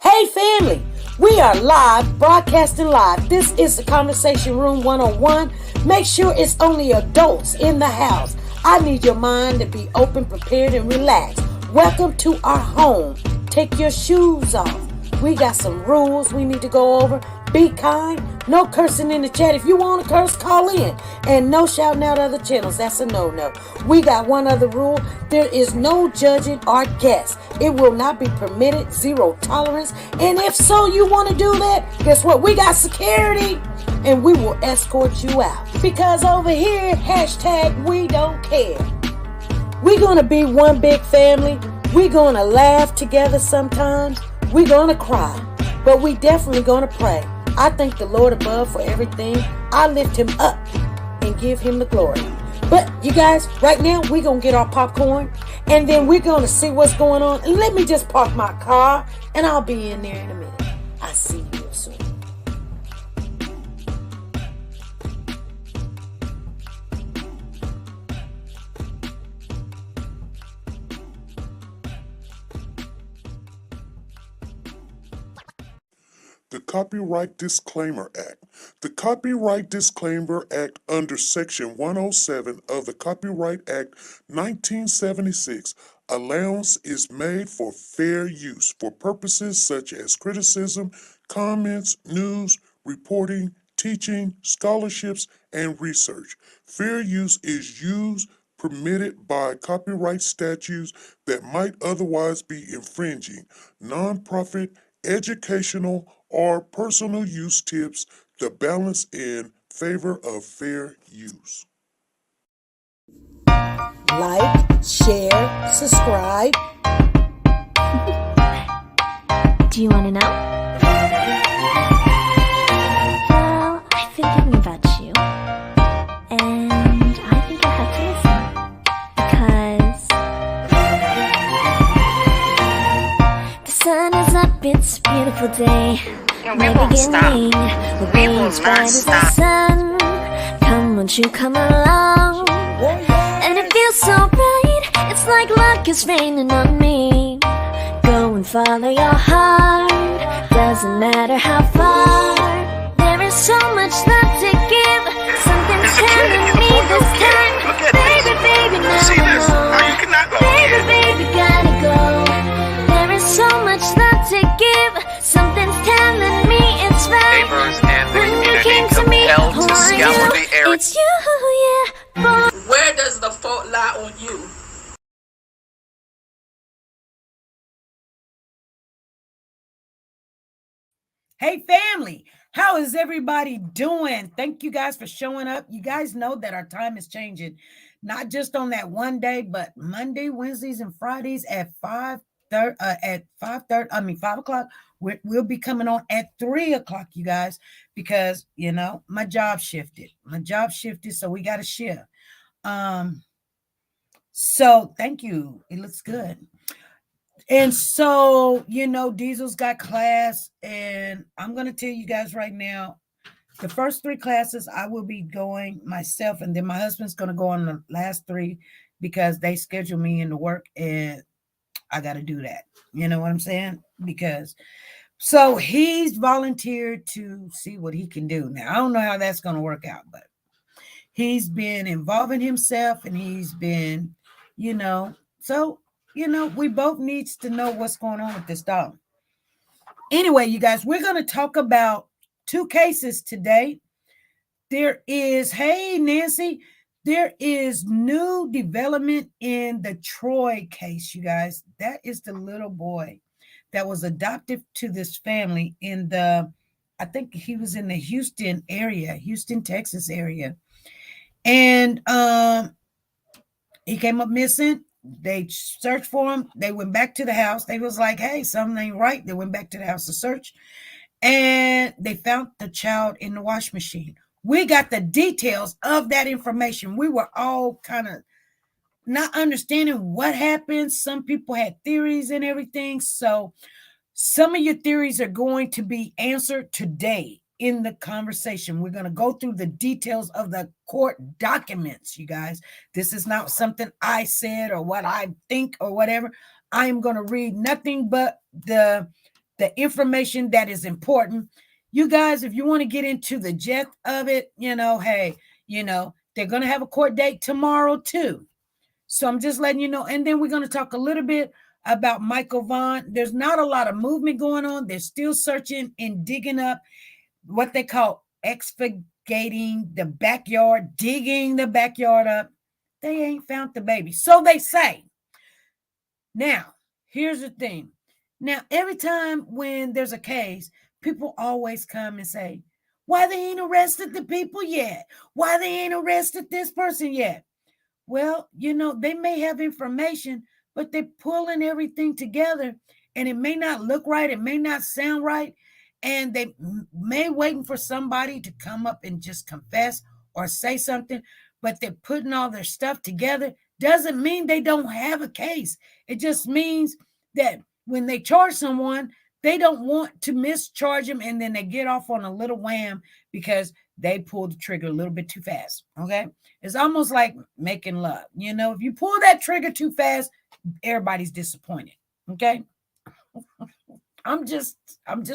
Hey family, we are live, broadcasting live. This is the Conversation Room 101. Make sure it's only adults in the house. I need your mind to be open, prepared, and relaxed. Welcome to our home. Take your shoes off. We got some rules we need to go over. Be kind. No cursing in the chat. If you want to curse, call in. And no shouting out other channels. That's a no-no. We got one other rule. There is no judging our guests. It will not be permitted. Zero tolerance. And if so, you want to do that, guess what? We got security. And we will escort you out. Because over here, hashtag we don't care. We're going to be one big family. We're going to laugh together sometimes. We're going to cry. But we definitely going to pray. I thank the Lord above for everything. I lift him up and give him the glory. But you guys, right now, we're going to get our popcorn. And then we're going to see what's going on. And let me just park my car. And I'll be in there in a minute. I'll see you real soon. The Copyright Disclaimer Act. The Copyright Disclaimer Act under Section 107 of the Copyright Act 1976, allowance is made for fair use for purposes such as criticism, comments, news, reporting, teaching, scholarships, and research. Fair use is used permitted by copyright statutes that might otherwise be infringing. Nonprofit, educational, or personal use tips the balance in favor of fair use. Like, share, subscribe. Do you want to know? Well, I've been thinking about you, and I think I have to listen, because the sun is up, it's a beautiful day. We won't stop. We will not stop. Sun. Come, won't you come along? And it feels so right. It's like luck is raining on me. Go and follow your heart. Doesn't matter how far. There is so much love to give. Something's telling me this time. Baby, baby, now See this? Now you cannot go. Baby, baby, gotta go. There is so much love to give. Something's telling me it's right. Neighbors and the When you community came to me, compelled to who are scour you? the area. It's you, yeah, boy. Where does the fault lie on you? Hey family, how is everybody doing? Thank you guys for showing up. You guys know that our time is changing, not just on that one day, but Monday, Wednesdays, and Fridays at 5:30. At 5:30, 5 o'clock. We'll be coming on at 3 o'clock, you guys, because my job shifted. So we got to shift. So thank you. It looks good. And so, Diesel's got class, and I'm going to tell you guys right now, the first 3 classes I will be going myself, and then my husband's going to go on the last 3 because they schedule me into work, and I got to do that. You know what I'm saying? So he's volunteered to see what he can do. Now, I don't know how that's going to work out, but he's been involving himself, and he's been, so we both needs to know what's going on with this dog. Anyway, you guys, we're going to talk about 2 cases today. There is, hey, Nancy, there is new development in the Troy case, you guys. That is the little boy that was adopted to this family I think he was in the Houston, Texas area. And he came up missing. They searched for him. They went back to the house. They was like, hey, something ain't right. They went back to the house to search. And they found the child in the wash machine. We got the details of that information. We were all kind of not understanding what happened. Some people had theories and everything. So some of your theories are going to be answered today in the conversation. We're going to go through the details of the court documents, you guys. This is not something I said or what I think or whatever. I am going to read nothing but the the information that is important. You guys, if you want to get into the gist of it, hey, they're going to have a court date tomorrow too. So I'm just letting you know. And then we're going to talk a little bit about Michael Vaughn. There's not a lot of movement going on. They're still searching and digging up what they call excavating the backyard, digging the backyard up. They ain't found the baby. So they say. Now, here's the thing. Now, every time when there's a case, people always come and say, why they ain't arrested the people yet? Why they ain't arrested this person yet? Well, they may have information, but they're pulling everything together, and it may not look right. It may not sound right. And they may waiting for somebody to come up and just confess or say something, but they're putting all their stuff together. Doesn't mean they don't have a case. It just means that when they charge someone, they don't want to mischarge them, and then they get off on a little wham because they pulled the trigger a little bit too fast. Okay. It's almost like making love. If you pull that trigger too fast, everybody's disappointed. Okay. I'm just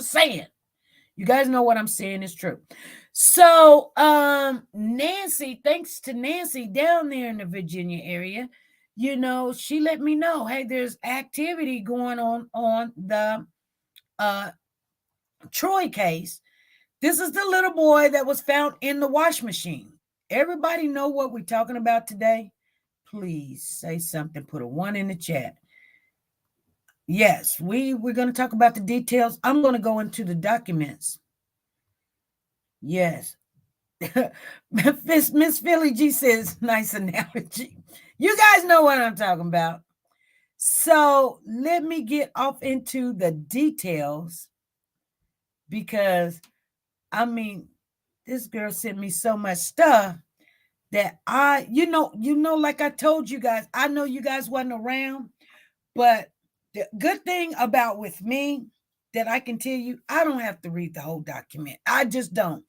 saying. You guys know what I'm saying is true. So, Nancy, thanks to Nancy down there in the Virginia area, she let me know, hey, there's activity going on the Troy case. This is the little boy that was found in the wash machine. Everybody know what we're talking about today? Please say something. Put a 1 in the chat. Yes, we're going to talk about the details. I'm going to go into the documents. Yes. Miss Philly G says, nice analogy. You guys know what I'm talking about. So let me get off into the details, because this girl sent me so much stuff that like I told you guys, I know you guys wasn't around, but the good thing about with me that I can tell you, I don't have to read the whole document. I just don't.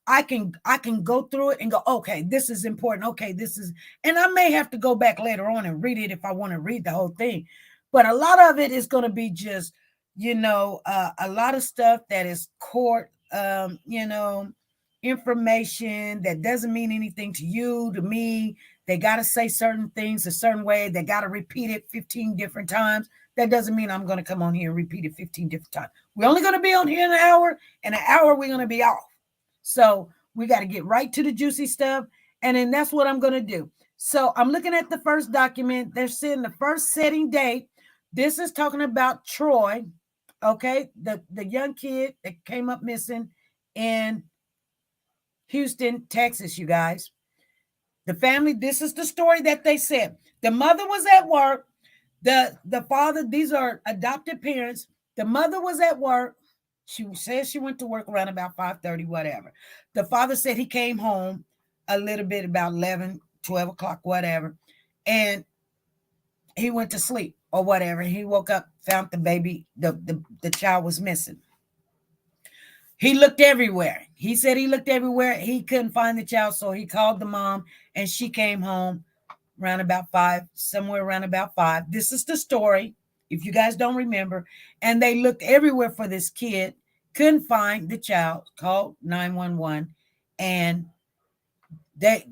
I can go through it and go, okay, this is important. Okay, this is, and I may have to go back later on and read it if I want to read the whole thing. But a lot of it is going to be just, a lot of stuff that is court, information that doesn't mean anything to you, to me. They got to say certain things a certain way. They got to repeat it 15 different times. That doesn't mean I'm going to come on here and repeat it 15 different times. We're only going to be on here in an hour, and an hour we're going to be off. So we got to get right to the juicy stuff. And then that's what I'm going to do. So I'm looking at the first document. They're saying the first setting date. This is talking about Troy. Okay. The young kid that came up missing in Houston, Texas, you guys. The family, this is the story that they said. The mother was at work. The father, these are adopted parents. The mother was at work. She says she went to work around about 5:30, whatever. The father said he came home a little bit about 11, 12 o'clock, whatever. And he went to sleep or whatever. He woke up, found the baby, the child was missing. He looked everywhere. He said he looked everywhere. He couldn't find the child. So he called the mom, and she came home around about 5, somewhere around about 5. This is the story, if you guys don't remember. And they looked everywhere for this kid, couldn't find the child, called 911. And the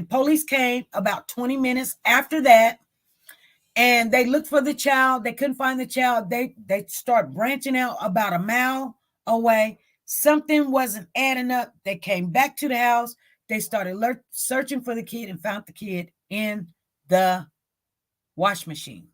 police came about 20 minutes after that. And they looked for the child. They couldn't find the child. They start branching out about a mile away. Something wasn't adding up. They came back to the house. They started searching for the kid and found the kid in the wash machine.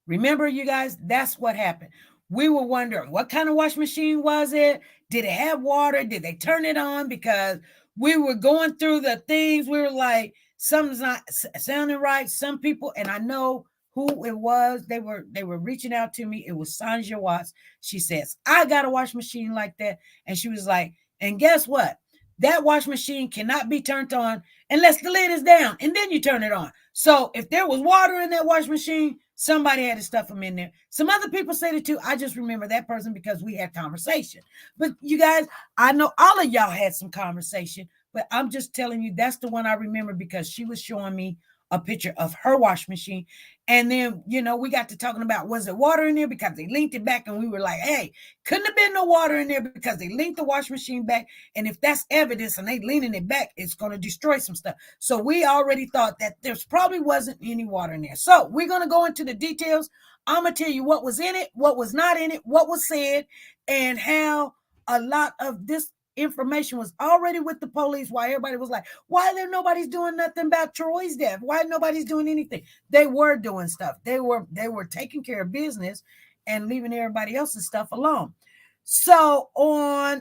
Remember, you guys, that's what happened. We were wondering, what kind of wash machine was it? Did it have water? Did they turn it on? Because we were going through the things. We were like, something's not sounding right. Some people, and I know who it was, they were reaching out to me. It was Sanja Watts. She says, I got a wash machine like that. And she was like, and guess what? That wash machine cannot be turned on unless the lid is down, and then you turn it on. So if there was water in that wash machine, somebody had to stuff them in there. Some other people said it too. I just remember that person because we had conversation. But you guys, I know all of y'all had some conversation, but I'm just telling you that's the one I remember because she was showing me a picture of her wash machine. And then, we got to talking about, was it water in there? Because they linked it back, and we were like, hey, couldn't have been no water in there because they linked the washing machine back. And if that's evidence and they leaning it back, it's going to destroy some stuff. So we already thought that there's probably wasn't any water in there. So we're going to go into the details. I'm going to tell you what was in it, what was not in it, what was said, and how a lot of this information was already with the police, why everybody was like, why there nobody's doing nothing about Troy's death? Why nobody's doing anything? They were doing stuff. They were taking care of business and leaving everybody else's stuff alone. So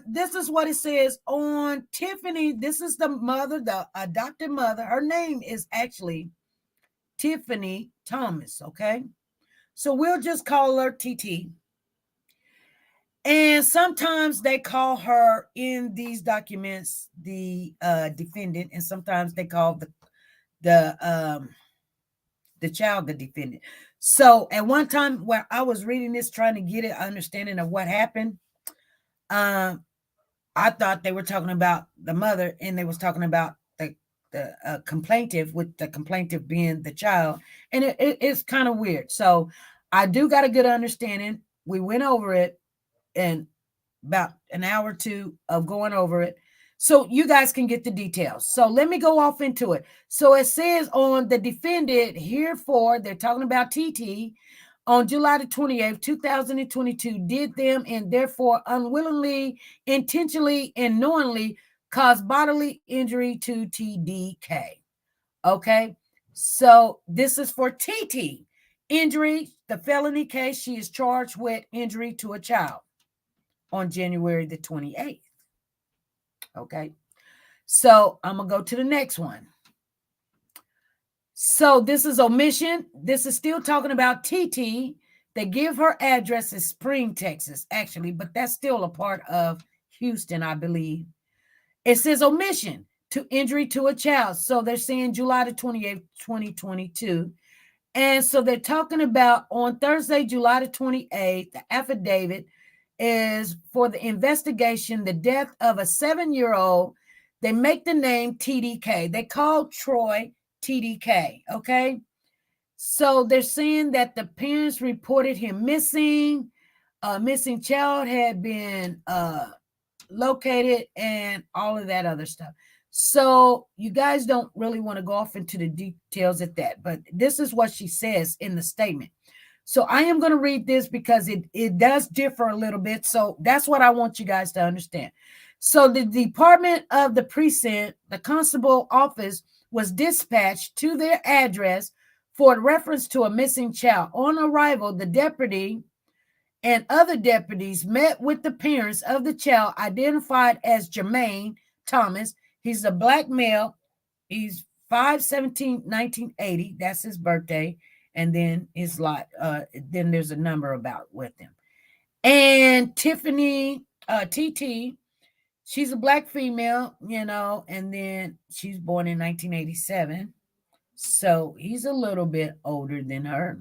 this is what it says on Tiffany. This is the mother, the adopted mother. Her name is actually Tiffany Thomas. Okay. So we'll just call her TT. And sometimes they call her in these documents the defendant, and sometimes they call the child the defendant. So at one time where I was reading this, trying to get an understanding of what happened, I thought they were talking about the mother, and they was talking about the complainant, with the complainant being the child, and it's kind of weird. So I do got a good understanding. We went over it. And about an hour or two of going over it, so you guys can get the details. So let me go off into it. So it says on the defendant, herefore, they're talking about TT, on July the 28th, 2022, did them and therefore unwillingly, intentionally, and knowingly cause bodily injury to TDK. Okay, so this is for TT. Injury, the felony case, she is charged with injury to a child on January the 28th. Okay. So I'm going to go to the next one. So this is omission. This is still talking about TT. They give her address as Spring, Texas, actually, but that's still a part of Houston, I believe. It says omission to injury to a child. So they're saying July the 28th, 2022. And so they're talking about on Thursday, July the 28th, the affidavit is for the investigation, the death of a 7-year-old. They make the name TDK. They call Troy TDK. Okay. So they're saying that the parents reported him missing. A missing child had been located and all of that other stuff. So you guys don't really want to go off into the details of that, but this is what she says in the statement. So I am going to read this because it does differ a little bit. So that's what I want you guys to understand. So the Department of the Precinct, the constable office, was dispatched to their address for reference to a missing child. On arrival, the deputy and other deputies met with the parents of the child, identified as Jermaine Thomas. He's a black male. He's 5/17/1980. That's his birthday. And then his lot, then there's a number about with him. And Tiffany, TT, she's a black female, and then she's born in 1987. So he's a little bit older than her.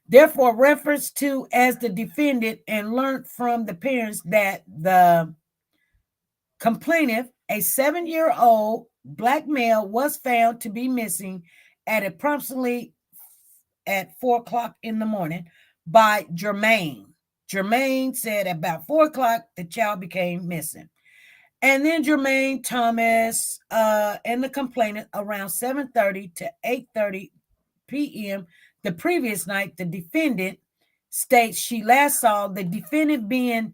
Therefore, reference to as the defendant, and learned from the parents that the complainant, a 7-year-old black male, was found to be missing at approximately at 4 o'clock in the morning by Jermaine. Jermaine said about 4 o'clock, the child became missing. And then Jermaine Thomas and the complainant around 7:30 to 8:30 p.m. the previous night, the defendant states she last saw the defendant being,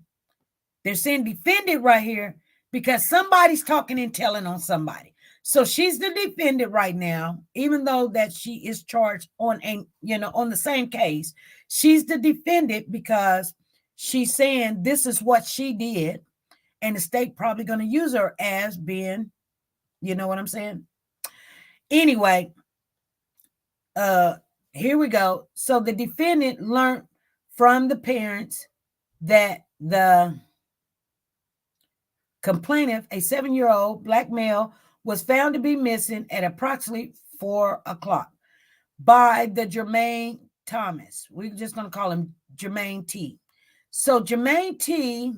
they're saying defendant right here because somebody's talking and telling on somebody. So she's the defendant right now, even though that she is charged on on the same case. She's the defendant because she's saying this is what she did, and the state probably going to use her as being, you know what I'm saying? Anyway, here we go. So the defendant learned from the parents that the complainant, a 7-year-old black male, was found to be missing at approximately 4 o'clock by the Jermaine Thomas. We're just going to call him Jermaine T. So Jermaine T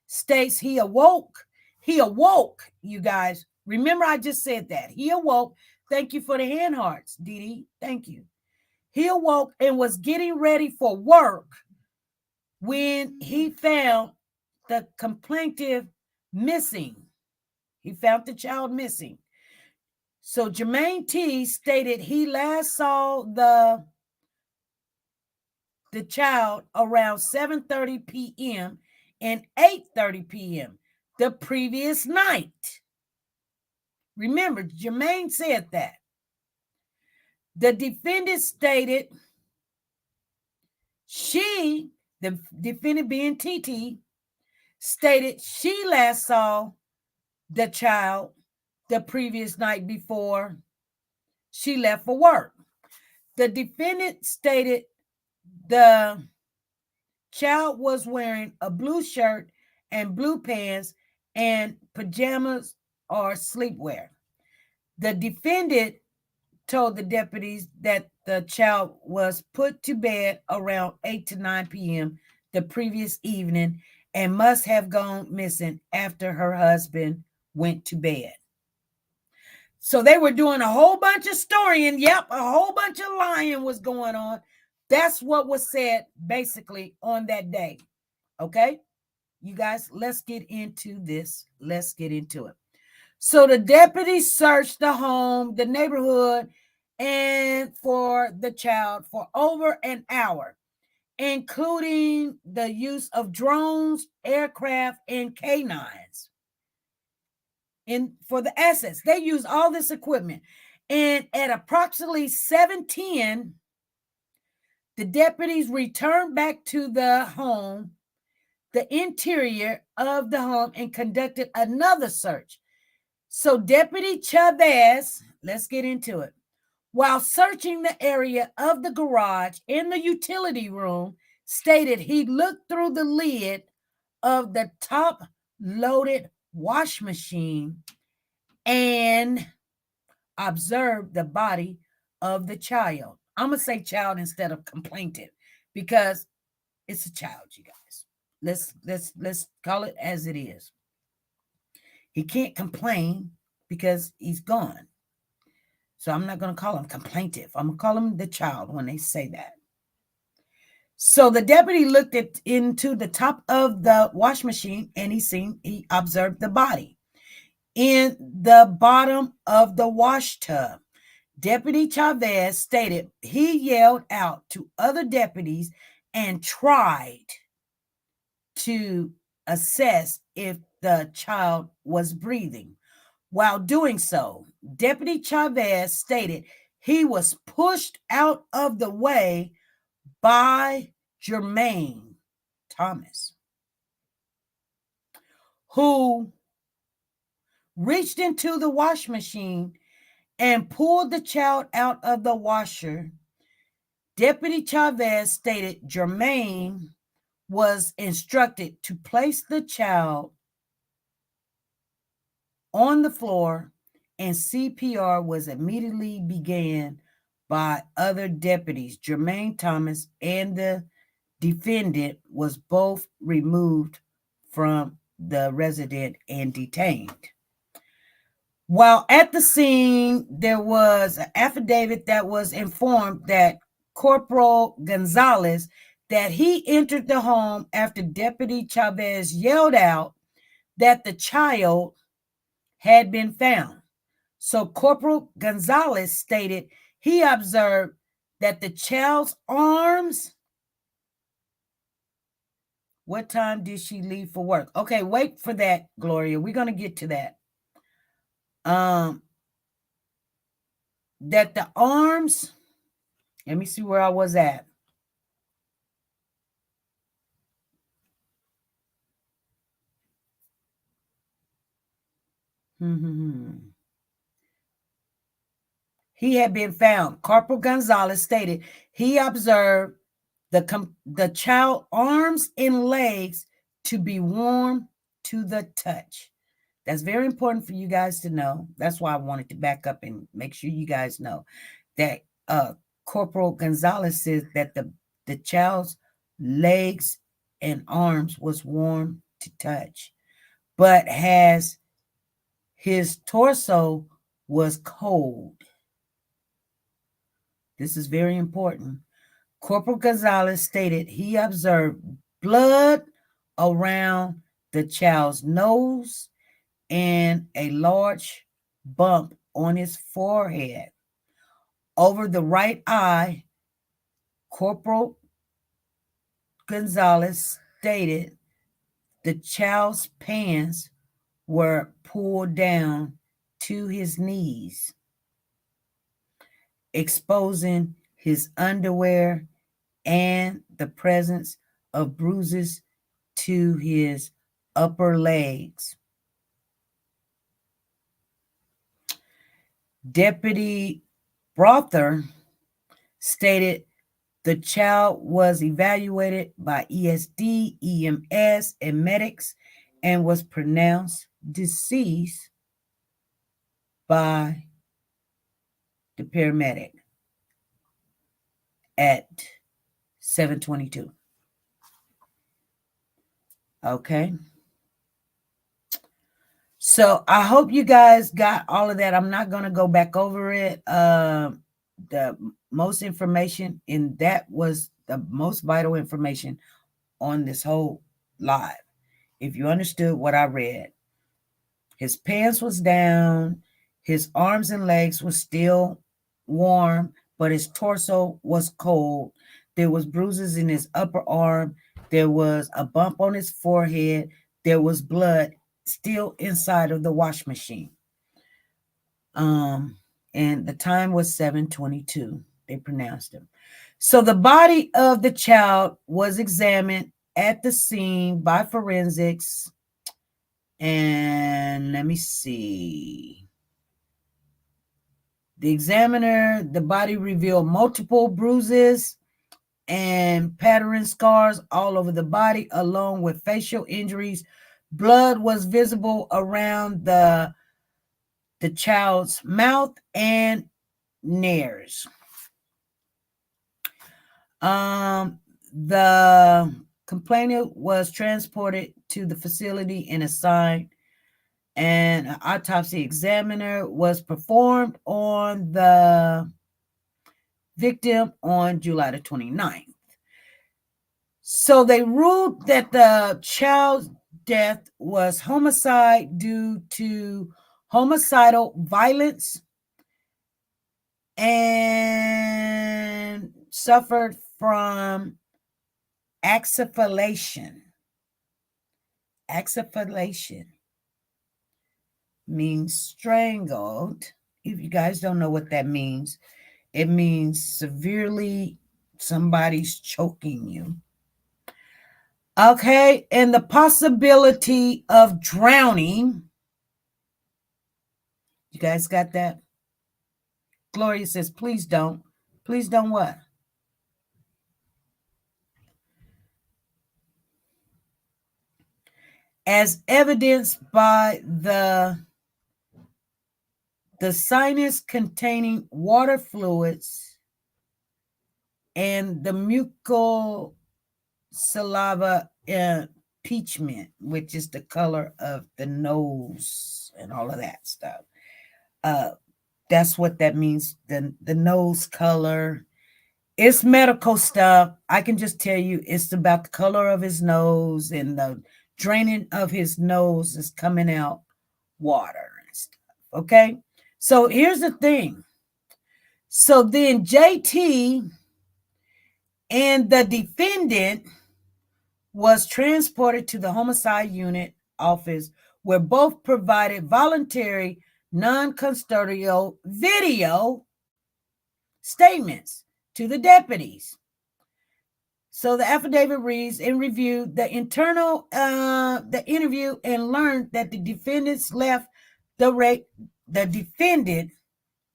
states he awoke, you guys. Remember, I just said that. He awoke. Thank you for the hand hearts, Dee Dee. Thank you. he awoke and was getting ready for work when he found the complainant missing. He found the child missing. So Jermaine T stated he last saw the child around 7:30 p.m. and 8:30 p.m. the previous night. Remember, Jermaine said that. The defendant stated the defendant being TT, stated she last saw the child the previous night before she left for work. The defendant stated the child was wearing a blue shirt and blue pants and pajamas or sleepwear. The defendant told the deputies that the child was put to bed around 8 to 9 p.m. the previous evening and must have gone missing after her husband went to bed. So they were doing a whole bunch of storying. Yep, a whole bunch of lying was going on. That's what was said basically on that day. Okay, you guys, let's get into this. Let's get into it. So the deputies searched the home, the neighborhood, and for the child for over an hour, including the use of drones, aircraft, and canines. For the assets, they used all this equipment. And at approximately 7:10, the deputies returned back to the home, the interior of the home, and conducted another search. So Deputy Chavez, let's get into it. While searching the area of the garage and the utility room, stated he looked through the lid of the top-loaded wash machine and observed the body of the child. I'm going to say child instead of complainant because it's a child, you guys. Let's call it as it is. He can't complain because he's gone. So I'm not going to call him complainant. I'm going to call him the child when they say that. So the deputy looked into the top of the wash machine and he observed the body in the bottom of the wash tub. Deputy Chavez stated he yelled out to other deputies and tried to assess if the child was breathing. While doing so, Deputy Chavez stated he was pushed out of the way by Jermaine Thomas, who reached into the wash machine and pulled the child out of the washer. Deputy Chavez stated Jermaine was instructed to place the child on the floor and CPR was immediately began by other deputies. Jermaine Thomas and the defendant was both removed from the residence and detained. While at the scene, there was an affidavit that was informed that Corporal Gonzalez that he entered the home after Deputy Chavez yelled out that the child had been found. So Corporal Gonzalez stated he observed that the child's arms. What time did she leave for work? Okay, wait for that, Gloria. We're going to get to that. That the arms, let me see where I was at. He had been found. Corporal Gonzalez stated he observed the child arms and legs to be warm to the touch. That's very important for you guys to know. That's why I wanted to back up and make sure you guys know that Corporal Gonzalez says that the child's legs and arms was warm to touch, but his torso was cold. This is very important. Corporal Gonzalez stated he observed blood around the child's nose and a large bump on his forehead. Over the right eye, Corporal Gonzalez stated the child's pants were pulled down to his knees, exposing his underwear and the presence of bruises to his upper legs. Deputy Brother stated the child was evaluated by ESD, EMS, and medics and was pronounced deceased by the paramedic at 7:22. Okay. So I hope you guys got all of that. I'm not going to go back over it. The most information in that was the most vital information on this whole live. If you understood what I read, his pants was down, his arms and legs were still warm, but his torso was cold. There was bruises in his upper arm. There was a bump on his forehead. There was blood still inside of the wash machine. And the time was 7:22. They pronounced him. So the body of the child was examined at the scene by forensics. And let me see. The examiner, the body revealed multiple bruises and pattern scars all over the body, along with facial injuries. Blood was visible around the child's mouth and nares. The complainant was transported to the facility and assigned, and an autopsy examiner was performed on the victim on July the 29th. So they ruled that the child's death was homicide due to homicidal violence and suffered from asphyxiation. Asphyxiation means strangled. If you guys don't know what that means, it means severely somebody's choking you. Okay, and the possibility of drowning. You guys got that? Gloria says, please don't. Please don't what? As evidenced by the sinus containing water fluids and the mucosaliva impeachment, which is the color of the nose and all of that stuff. That's what that means. The nose color. It's medical stuff. I can just tell you it's about the color of his nose, and the draining of his nose is coming out water and stuff. Okay. So here's the thing. So then JT and the defendant was transported to the homicide unit office, where both provided voluntary non-custodial video statements to the deputies. So the affidavit reads, and reviewed the interview and learned that the defendants left the defendant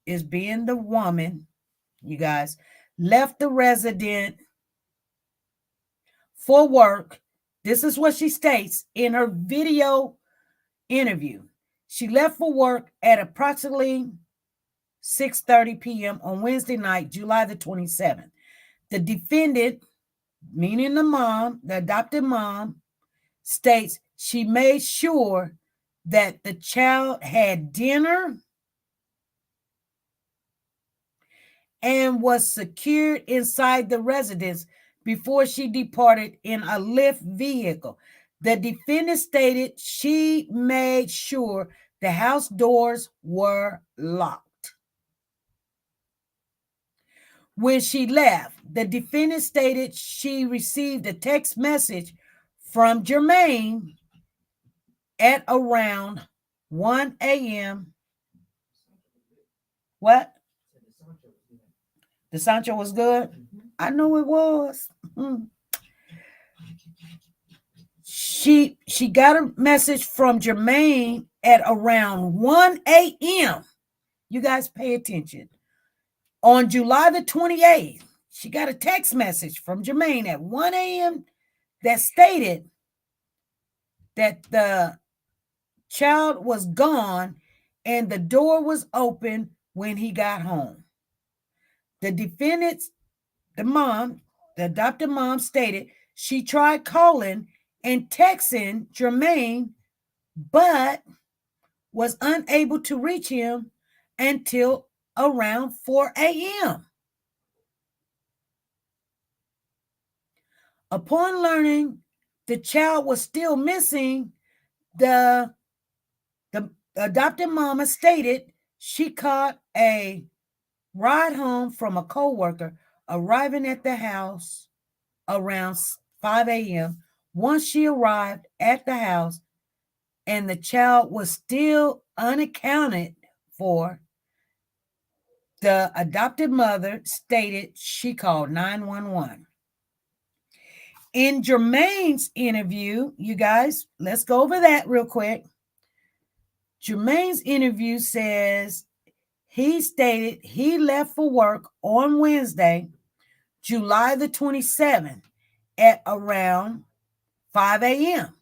is being the woman, you guys, left the resident for work. This is what she states in her video interview. She left for work at approximately 6:30 p.m. on Wednesday night, July the 27th. The defendant, meaning the mom, the adopted mom, states she made sure that the child had dinner and was secured inside the residence before she departed in a Lyft vehicle. The defendant stated she made sure the house doors were locked. When she left, the defendant stated she received a text message from Jermaine at around 1 a.m. What? The Sancho was good? I know it was. She got a message from Jermaine at around 1 a.m. You guys pay attention. On July the 28th, she got a text message from Jermaine at 1 a.m. that stated that the child was gone and the door was open when he got home. The defendant's, the adopted mom stated she tried calling and texting Jermaine, but was unable to reach him until around 4 a.m. Upon learning the child was still missing, the adopted mama stated she caught a ride home from a co-worker, arriving at the house around 5 a.m. Once she arrived at the house and the child was still unaccounted for, the adopted mother stated she called 911. In Jermaine's interview, you guys, let's go over that real quick. Jermaine's interview says he stated he left for work on Wednesday, July the 27th at around 5 a.m.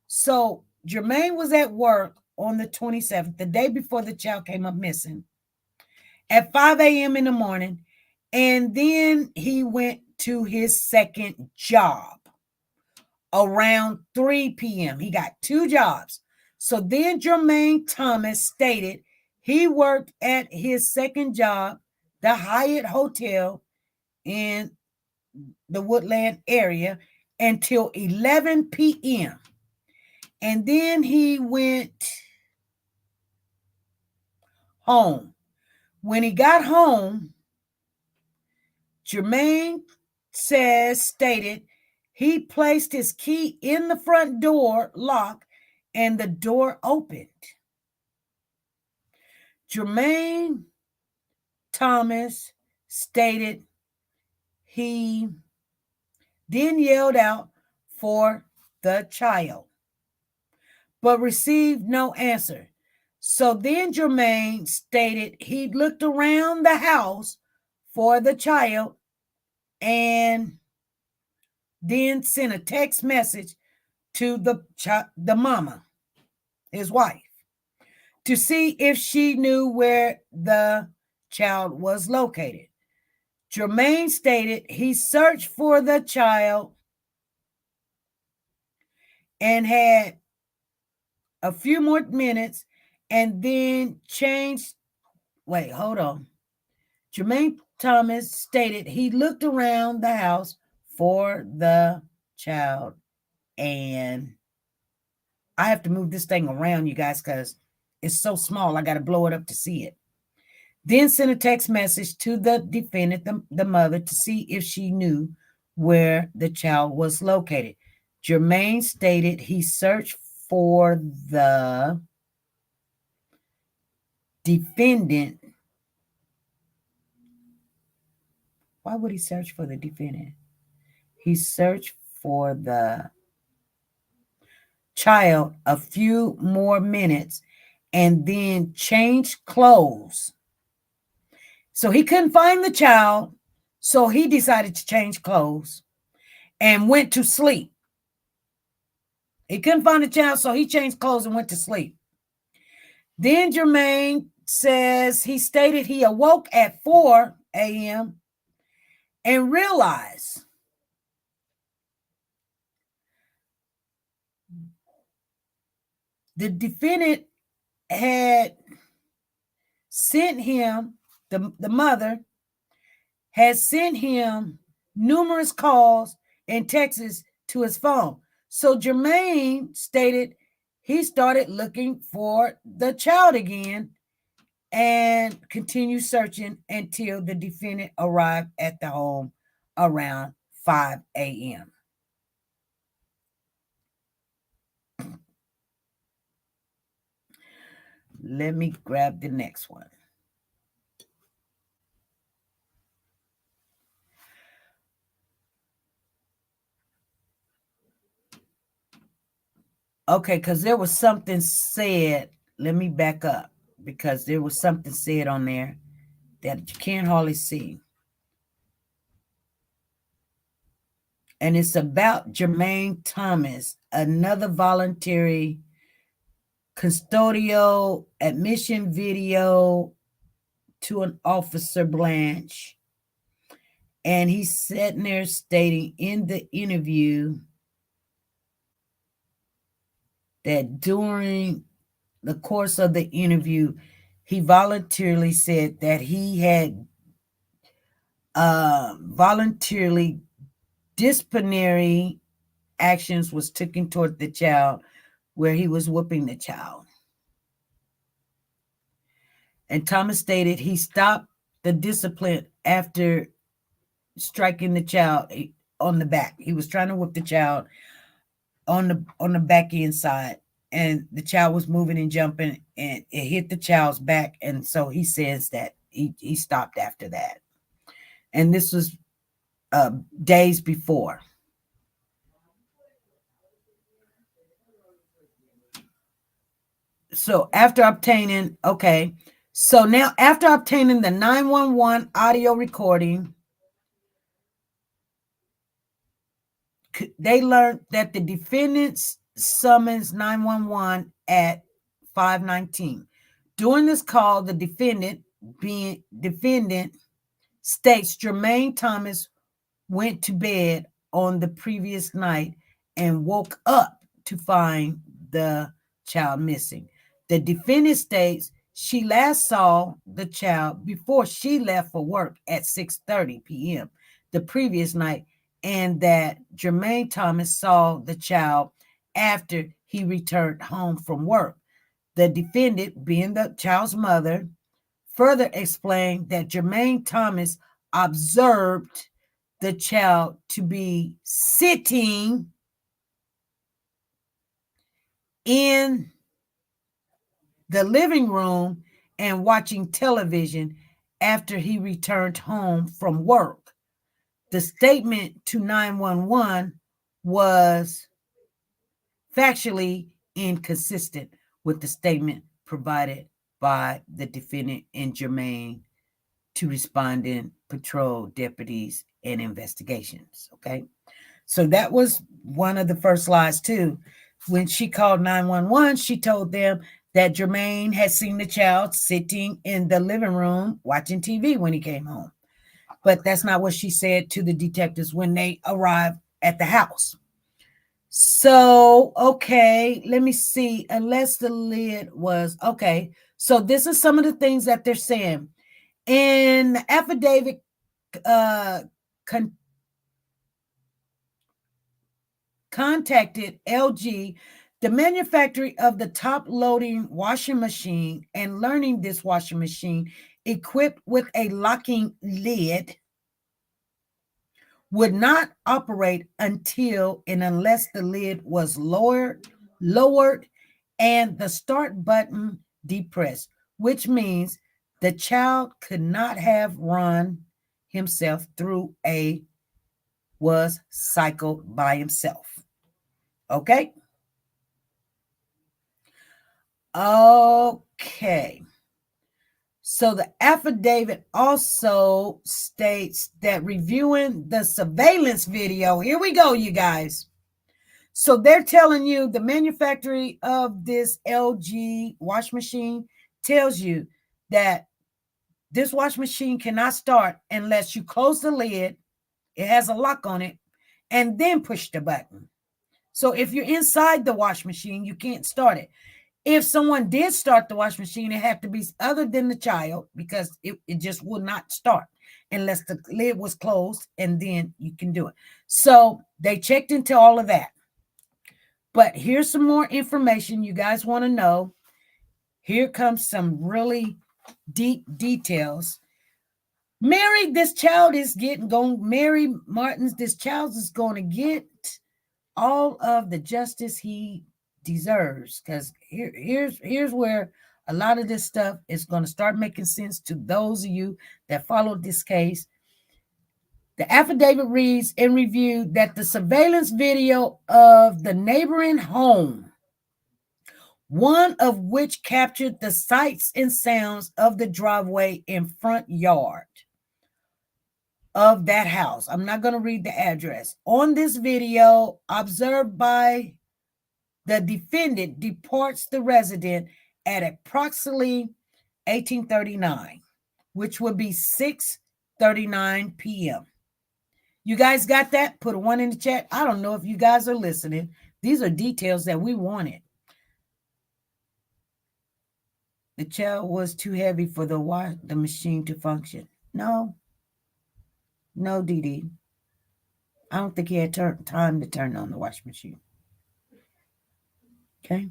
So Jermaine was at work on the 27th, the day before the child came up missing, at 5 a.m. in the morning. And then he went to his second job around 3 p.m. He got 2 jobs. So then Jermaine Thomas stated he worked at his second job, the Hyatt Hotel in the Woodland area, until 11 p.m. And then he went home. When he got home, Jermaine stated he placed his key in the front door lock and the door opened. Jermaine Thomas stated he then yelled out for the child, but received no answer. So then Jermaine stated he looked around the house for the child and then sent a text message to the mama, his wife, to see if she knew where the child was located. Jermaine stated he searched for the child and had a few more minutes and then changed. Wait, hold on. Jermaine Thomas stated he looked around the house for the child, and I have to move this thing around, you guys, because it's so small. I got to blow it up to see it. Then sent a text message to the defendant, the mother, to see if she knew where the child was located. Jermaine stated he searched for the defendant. Why would he search for the defendant? He searched for the child a few more minutes and then changed clothes. So he couldn't find the child, so he decided to change clothes and went to sleep. He couldn't find the child, so he changed clothes and went to sleep. Then Jermaine says he stated he awoke at 4 a.m. and realized the defendant had sent him, the mother, had sent him numerous calls and texts to his phone. So Jermaine stated he started looking for the child again and continued searching until the defendant arrived at the home around 5 a.m. Let me grab the next one. Okay, because there was something said. Let me back up because there was something said on there that you can't hardly see. And it's about Jermaine Thomas, another voluntary custodial admission video to an officer Blanche. And he's sitting there stating in the interview that during the course of the interview, he voluntarily said that he had voluntarily disciplinary actions was taken toward the child where he was whooping the child. And Thomas stated he stopped the discipline after striking the child on the back. He was trying to whip the child on the back end side, and the child was moving and jumping, and it hit the child's back. And so he says that he stopped after that. And this was days before. So after obtaining, so now after obtaining the 911 audio recording, they learned that the defendants summons 911 at 5:19. During this call, the defendant states Jermaine Thomas went to bed on the previous night and woke up to find the child missing. The defendant states she last saw the child before she left for work at 6:30 p.m. the previous night, and that Jermaine Thomas saw the child after he returned home from work. The defendant, being the child's mother, further explained that Jermaine Thomas observed the child to be sitting in the living room and watching television after he returned home from work. The statement to 911 was factually inconsistent with the statement provided by the defendant and Jermaine to responding patrol deputies and investigations. Okay. So that was one of the first lies too. When she called 911, she told them that Jermaine had seen the child sitting in the living room watching TV when he came home. But that's not what she said to the detectives when they arrived at the house. So, okay, let me see. Unless the lid was, okay. So this is some of the things that they're saying. In the affidavit, contacted LG, the manufacturer of the top-loading washing machine, and learning this washing machine equipped with a locking lid would not operate until and unless the lid was lowered and the start button depressed, which means the child could not have run himself through was cycled by himself. Okay. Okay. So the affidavit also states that reviewing the surveillance video, here we go, you guys. So they're telling you the manufacturer of this LG wash machine tells you that this wash machine cannot start unless you close the lid. It has a lock on it, and then push the button. So if you're inside the wash machine, you can't start it. If someone did start the wash machine, it had to be other than the child because it just would not start. unless the lid was closed, and then you can do it. So they checked into all of that. But here's some more information you guys want to know. Here comes some really deep details. Mary, this child is Mary Martin's, this child is going to get all of the justice he deserves. Because here's where a lot of this stuff is going to start making sense to those of you that followed this case. The affidavit reads in review that the surveillance video of the neighboring home, one of which captured the sights and sounds of the driveway and front yard of that house. I'm not going to read the address. On this video, observed by the defendant, departs the resident at approximately 1839, which would be 6:39 p.m. You guys got that? Put a 1 in the chat. I don't know if you guys are listening. These are details that we wanted. The child was too heavy for the machine to function. No, Dee Dee. I don't think he had time to turn on the washing machine. Okay.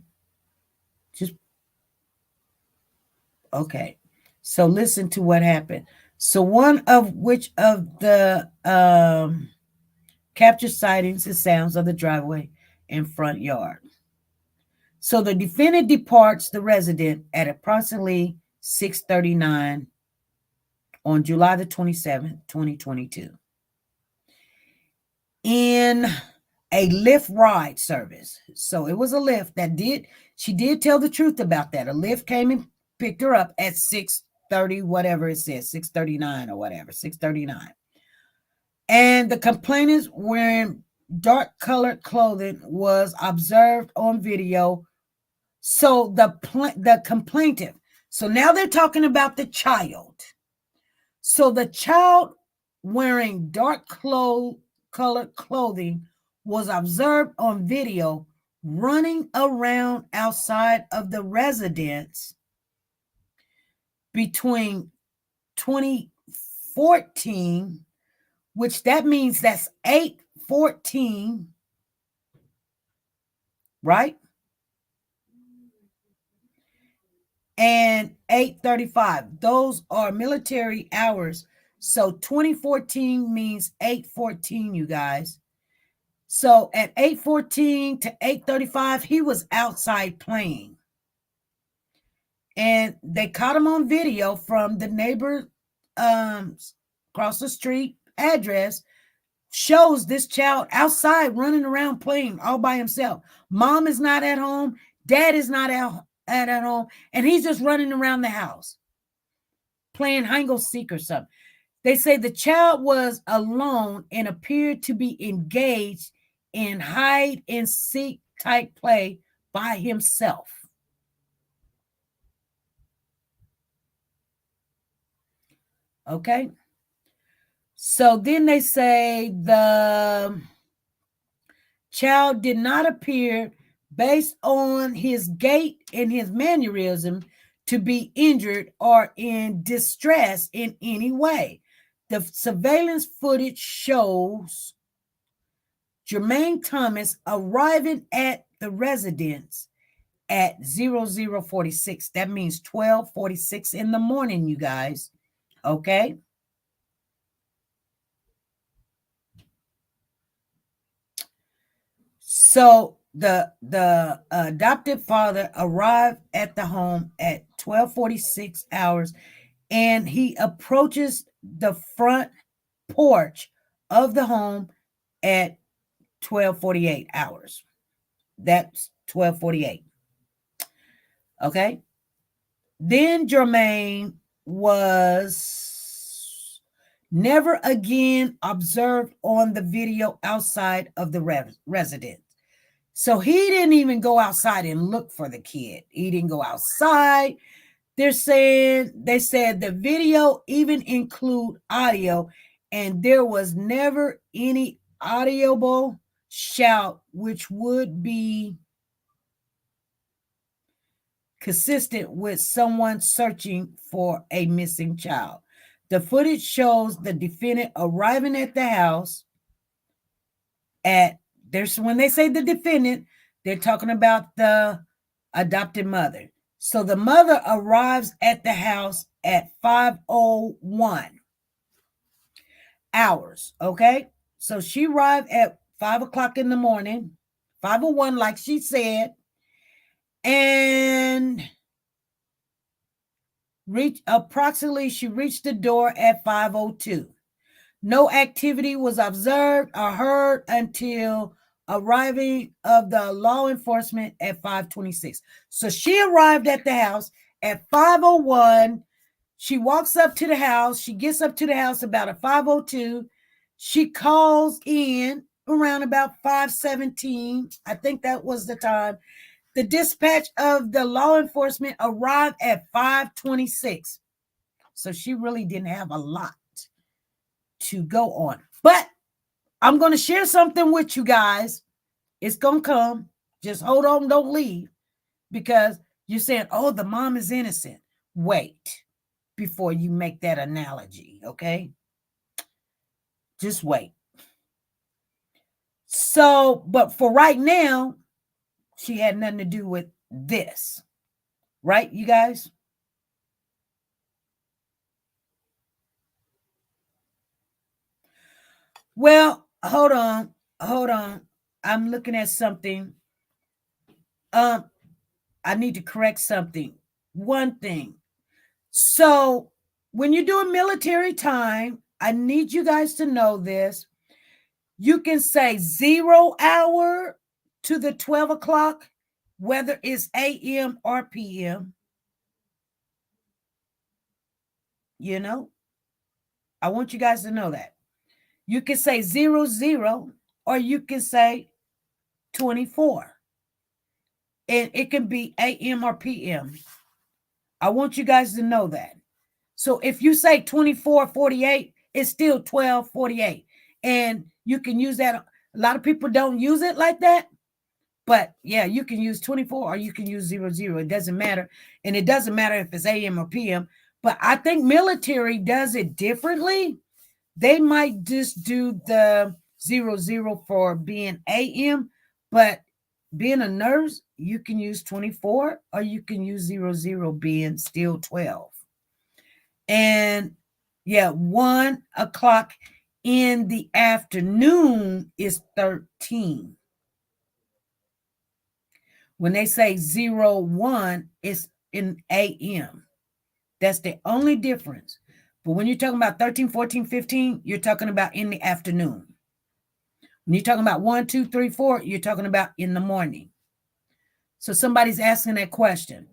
Okay. So listen to what happened. So one of which of the captured sightings and sounds of the driveway and front yard. So the defendant departs the resident at approximately 6:39 on July the 27th, 2022. In a Lyft ride service. So it was a Lyft she did tell the truth about that. A Lyft came and picked her up at 6:30, whatever it says, 6:39 or whatever, 6:39. And the complainant wearing dark colored clothing was observed on video. So the complainant, so now they're talking about the child. So the child wearing dark colored clothing was observed on video running around outside of the residence between 2014, which that means that's 8:14, right? And 8:35. Those are military hours. So 2014 means 8:14, you guys. So at 8:14 to 8:35, he was outside playing. And they caught him on video from the neighbor across the street address. Shows this child outside running around playing all by himself. Mom is not at home. Dad is not at home. And he's just running around the house playing hide and seek or something. They say the child was alone and appeared to be engaged in hide and seek type play by himself. Okay. So then they say the child did not appear, based on his gait and his mannerism, to be injured or in distress in any way. The surveillance footage shows Jermaine Thomas arriving at the residence at 0046. That means 12:46 in the morning, you guys. Okay. So the adopted father arrived at the home at 12:46 hours, and he approaches the front porch of the home at 12:48 hours. That's 12:48. Okay. Then Jermaine was never again observed on the video outside of the residence. So he didn't even go outside and look for the kid. He didn't go outside. They said the video even include audio, and there was never any audible shout, which would be consistent with someone searching for a missing child. The footage shows the defendant arriving at the house when they say the defendant, they're talking about the adopted mother. So the mother arrives at the house at 5:01 hours. Okay. So she arrived at 5 o'clock in the morning, 5:01, like she said, and she reached the door at 5:02. No activity was observed or heard until arriving of the law enforcement at 5:26. So she arrived at the house at 5:01. She walks up to the house. She gets up to the house about at 5:02. She calls in around about 5:17. I think that was the time. The dispatch of the law enforcement arrived at 5:26. So she really didn't have a lot to go on. But I'm going to share something with you guys. It's going to come. Just hold on. Don't leave. Because you're saying, oh, the mom is innocent. Wait before you make that analogy. Okay? Just wait. So, but for right now, she had nothing to do with this. Right, you guys? Well, hold on. I'm looking at something. I need to correct something. One thing. So when you're doing military time, I need you guys to know this. You can say 0 hour to the 12 o'clock, whether it's AM or PM. You know, I want you guys to know that. You can say 00, or you can say 24. And it can be AM or PM. I want you guys to know that. So if you say 24:48, it's still 12:48. And you can use that. A lot of people don't use it like that. But yeah, you can use 24 or you can use 00. It doesn't matter. And it doesn't matter if it's AM or PM. But I think military does it differently. They might just do the 00 for being AM, but being a nurse, you can use 24 or you can use 00 being still 12. And yeah, 1 o'clock in the afternoon is 13. When they say 01, it's in AM. That's the only difference. But when you're talking about 13, 14, 15, you're talking about in the afternoon. When you're talking about 1, 2, 3, 4, you're talking about in the morning. So somebody's asking that question.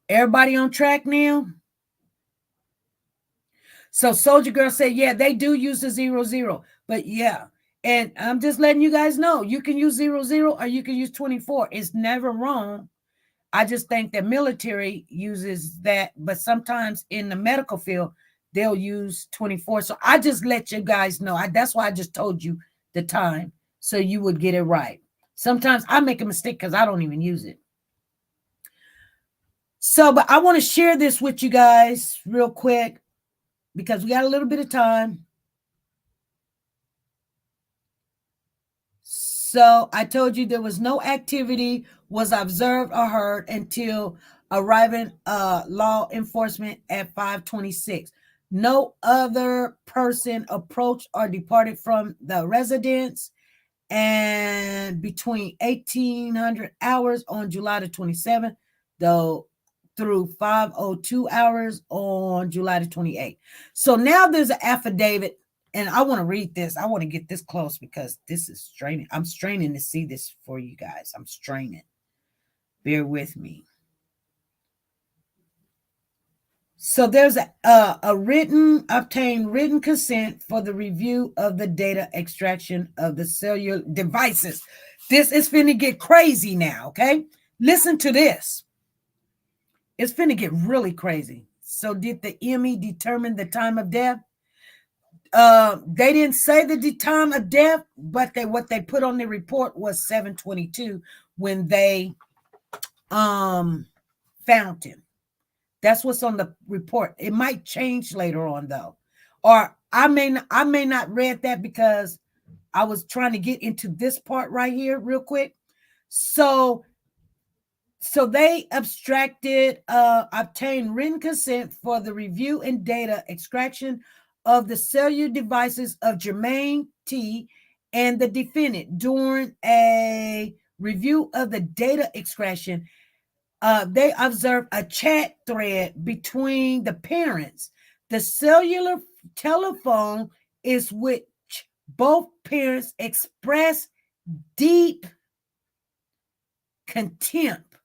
Everybody on track now? So Soldier Girl said, yeah, they do use the 00. But yeah, and I'm just letting you guys know, you can use 00 or you can use 24. It's never wrong. I just think that military uses that, but sometimes in the medical field, they'll use 24. So I just let you guys know. That's why I just told you the time so you would get it right. Sometimes I make a mistake because I don't even use it. So, but I want to share this with you guys real quick because we got a little bit of time. So I told you there was no activity was observed or heard until arriving law enforcement at 5:26. No other person approached or departed from the residence, and between 1800 hours on July the 27th, though through 5:02 hours on July the 28th. So now there's an affidavit, and I want to read this. I want to get this close because this is straining. I'm straining to see this for you guys. I'm straining. Bear with me. So there's obtained written consent for the review of the data extraction of the cellular devices. This is finna get crazy now, okay? Listen to this. It's finna get really crazy. So did the ME determine the time of death? They didn't say the time of death, but what they put on the report was 7:22 when they found him. That's what's on the report. It might change later on, though. or I may not read that because I was trying to get into this part right here real quick. So they obtained written consent for the review and data extraction of the cellular devices of Jermaine T. and the defendant. During a review of the data extraction, they observed a chat thread between the parents. The cellular telephone is which both parents express deep contempt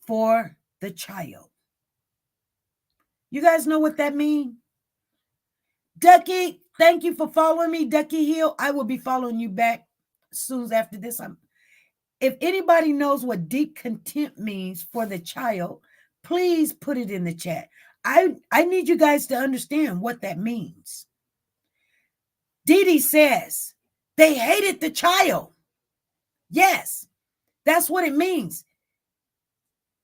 for the child. You guys know what that means? Ducky, thank you for following me, Ducky Hill. I will be following you back soon after this. If anybody knows what deep contempt means for the child, please put it in the chat. I need you guys to understand what that means. Dee Dee says they hated the child. Yes, that's what it means.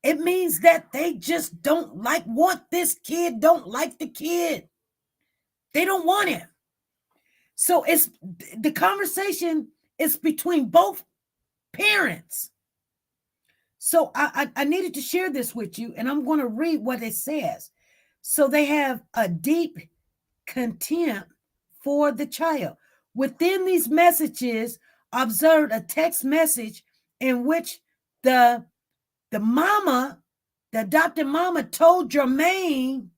It means that they just don't want this kid, don't like the kid. They don't want him. So it's the conversation is between both parents. So I needed to share this with you, and I'm going to read what it says. So they have a deep contempt for the child. Within these messages, observed a text message in which the adopted mama told Jermaine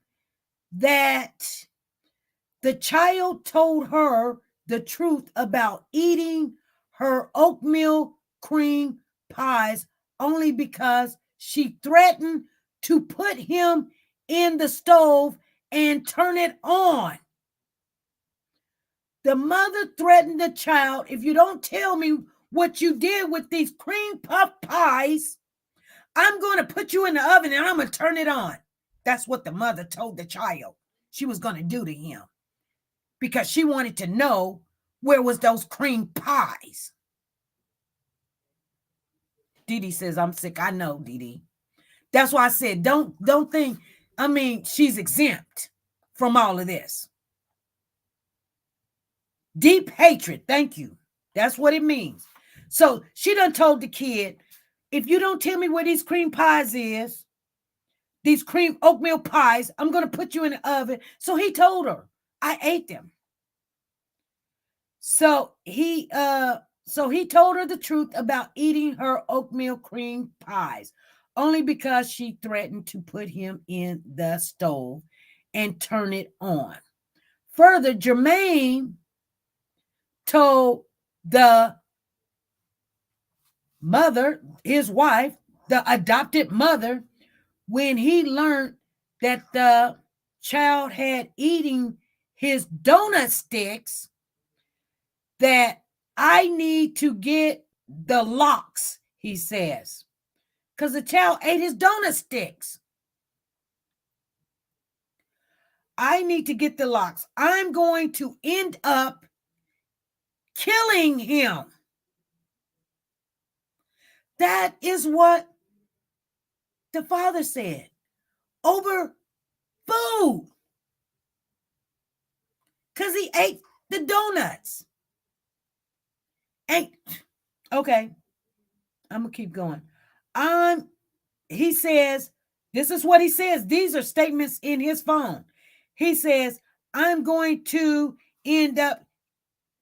that the child told her the truth about eating her oatmeal cream pies only because she threatened to put him in the stove and turn it on. The mother threatened the child, if you don't tell me what you did with these cream puff pies, I'm going to put you in the oven and I'm going to turn it on. That's what the mother told the child she was going to do to him, because she wanted to know where was those cream pies. Dee Dee says, I'm sick. I know, Dee Dee. That's why I said, don't think, she's exempt from all of this. Deep hatred. Thank you. That's what it means. So she done told the kid, if you don't tell me where these cream pies is, these cream oatmeal pies, I'm going to put you in the oven. So he told her, I ate them. So he told her the truth about eating her oatmeal cream pies only because she threatened to put him in the stove and turn it on. Further, Jermaine told the mother, his wife, the adopted mother, when he learned that the child had eaten his donut sticks, that I need to get the locks, he says, because the child ate his donut sticks. I need to get the locks. I'm going to end up killing him. That is what the father said over food, because he ate the donuts. Okay, I'm gonna keep going. He says, this is what he says. These are statements in his phone. He says, I'm going to end up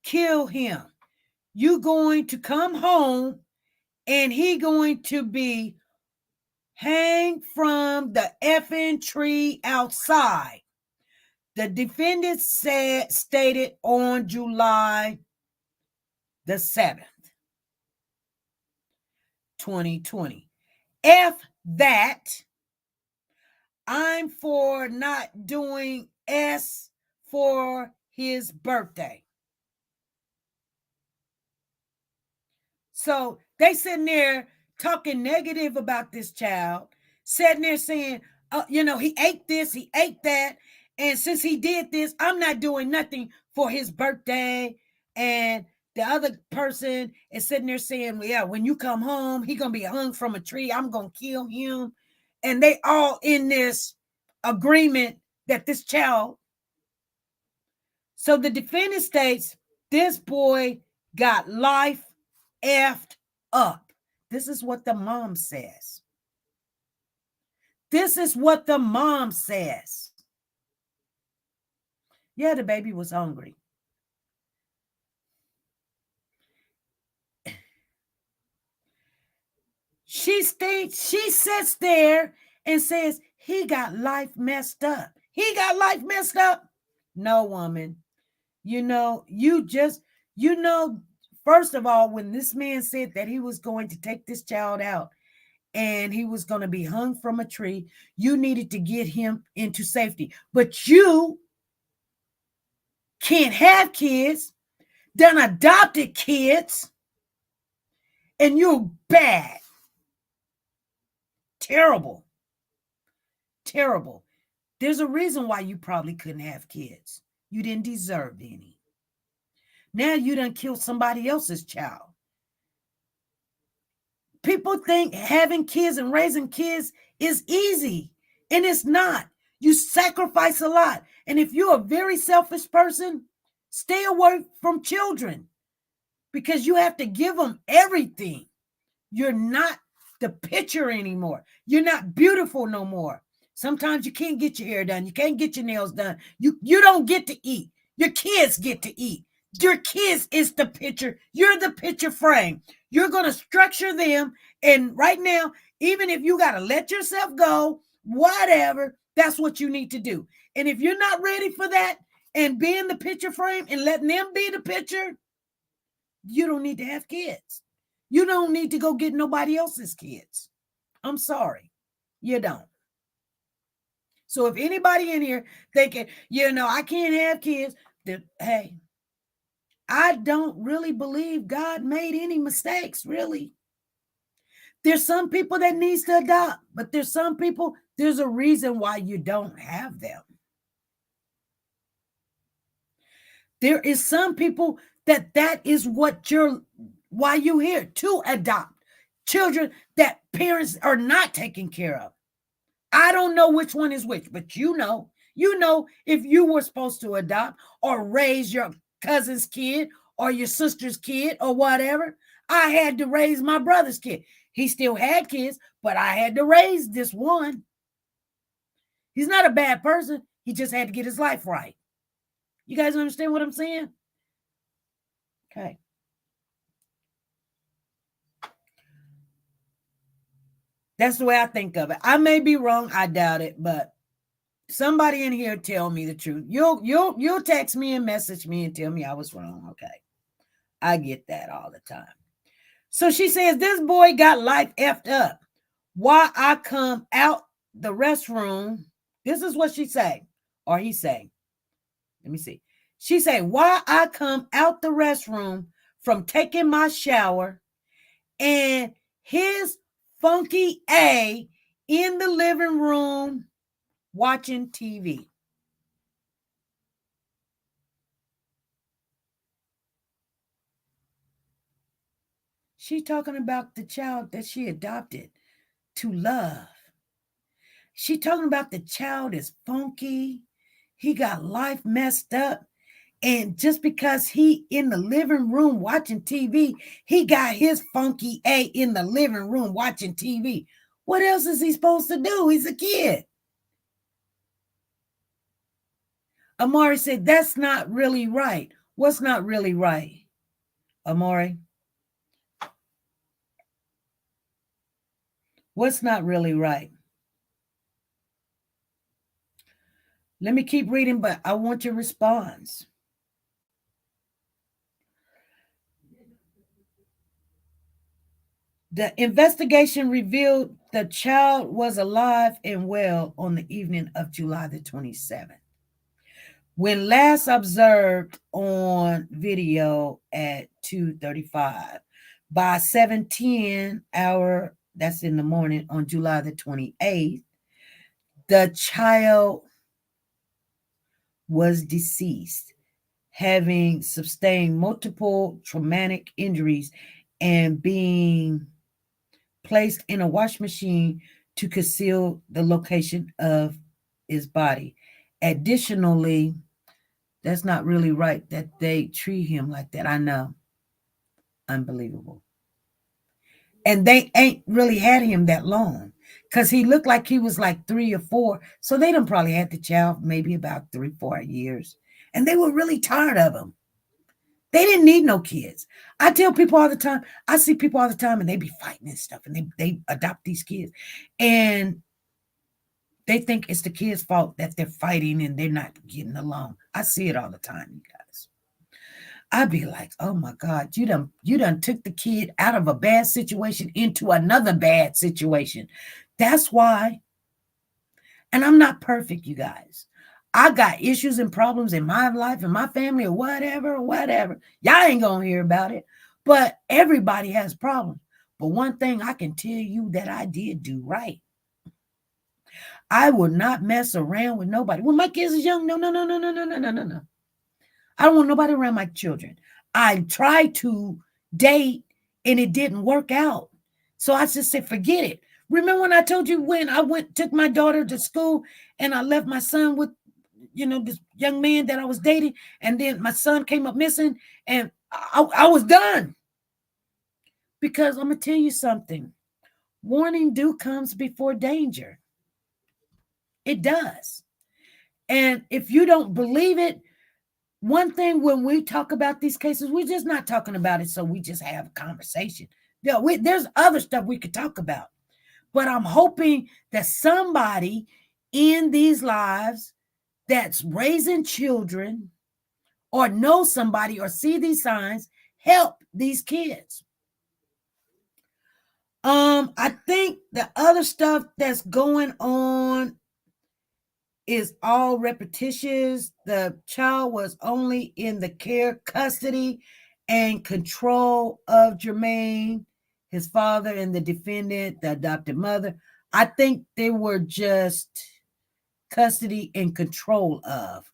kill him. You going to come home and he going to be hang from the effing tree outside. The defendant stated on July the 7th, 2020. F that, I'm for not doing S for his birthday. So they sitting there talking negative about this child, sitting there saying, he ate this, he ate that. And since he did this, I'm not doing nothing for his birthday. And the other person is sitting there saying, well, yeah, when you come home, he's going to be hung from a tree. I'm going to kill him. And they all in this agreement that this child So the defendant states this boy got life effed up. This is what the mom says. This is what the mom says. Yeah, the baby was hungry. She sits there and says, he got life messed up. He got life messed up. No, woman. First of all, when this man said that he was going to take this child out and he was going to be hung from a tree, you needed to get him into safety. But you can't have kids, done adopted kids, and you're bad. Terrible. Terrible. There's a reason why you probably couldn't have kids. You didn't deserve any. Now you done killed somebody else's child. People think having kids and raising kids is easy, and it's not. You sacrifice a lot. And if you're a very selfish person, stay away from children because you have to give them everything. You're not the picture anymore. You're not beautiful no more. Sometimes you can't get your hair done. You can't get your nails done. You don't get to eat. Your kids get to eat. Your kids is the picture. You're the picture frame. You're going to structure them. And right now, even if you got to let yourself go, whatever, that's what you need to do. And if you're not ready for that and being the picture frame and letting them be the picture, you don't need to have kids. You don't need to go get nobody else's kids. I'm sorry. You don't. So if anybody in here thinking, I can't have kids, then, hey, I don't really believe God made any mistakes, really. There's some people that needs to adopt, but there's some people, there's a reason why you don't have them. There is some people that is why you're here, to adopt children that parents are not taking care of. I don't know which one is which, but you know if you were supposed to adopt or raise your cousin's kid or your sister's kid or whatever. I had to raise my brother's kid. He still had kids, but I had to raise this one. He's not a bad person. He just had to get his life right. You guys understand what I'm saying? Okay. That's the way I think of it. I may be wrong. I doubt it, but somebody in here tell me the truth. You'll text me and message me and tell me I was wrong. Okay. I get that all the time. So she says, this boy got life effed up. Why I come out the restroom. This is what she say, or he say. Let me see. She say, why I come out the restroom from taking my shower and his funky A in the living room watching TV. She talking about the child that she adopted to love. She talking about the child is funky. He got life messed up. And just because he in the living room watching TV, he got his funky A in the living room watching TV. What else is he supposed to do? He's a kid. Amari said, that's not really right. What's not really right, Amari? What's not really right? Let me keep reading, but I want your response. The investigation revealed the child was alive and well on the evening of July the 27th. When last observed on video at 2:35, by 7:10 hour, that's in the morning on July the 28th, the child was deceased, having sustained multiple traumatic injuries and being placed in a wash machine to conceal the location of his body. Additionally, That's not really right that they treat him like that. I know. Unbelievable. And they ain't really had him that long because he looked like he was like 3 or 4. So they done probably had the child maybe about 3, 4 years. And they were really tired of him. They didn't need no kids. I tell people all the time, I see people all the time and they be fighting and stuff and they adopt these kids. And they think it's the kids' fault that they're fighting and they're not getting along. I see it all the time, you guys. I'd be like, oh my God, you done took the kid out of a bad situation into another bad situation. That's why. And I'm not perfect, you guys. I got issues and problems in my life and my family or whatever. Y'all ain't gonna hear about it. But everybody has problems. But one thing I can tell you that I did do right. I would not mess around with nobody. When my kids is young, no. I don't want nobody around my children. I tried to date and it didn't work out. So I just said, forget it. Remember when I told you when I took my daughter to school and I left my son with, this young man that I was dating, and then my son came up missing and I was done. Because I'm going to tell you something. Warning comes before danger. It does. And if you don't believe it, one thing when we talk about these cases, we're just not talking about it so we just have a conversation. There's other stuff we could talk about. But I'm hoping that somebody in these lives that's raising children or know somebody or see these signs, help these kids. I think the other stuff that's going on is all repetitious. The child was only in the care, custody, and control of Jermaine, his father, and the defendant, the adopted mother. I think they were just custody and control of.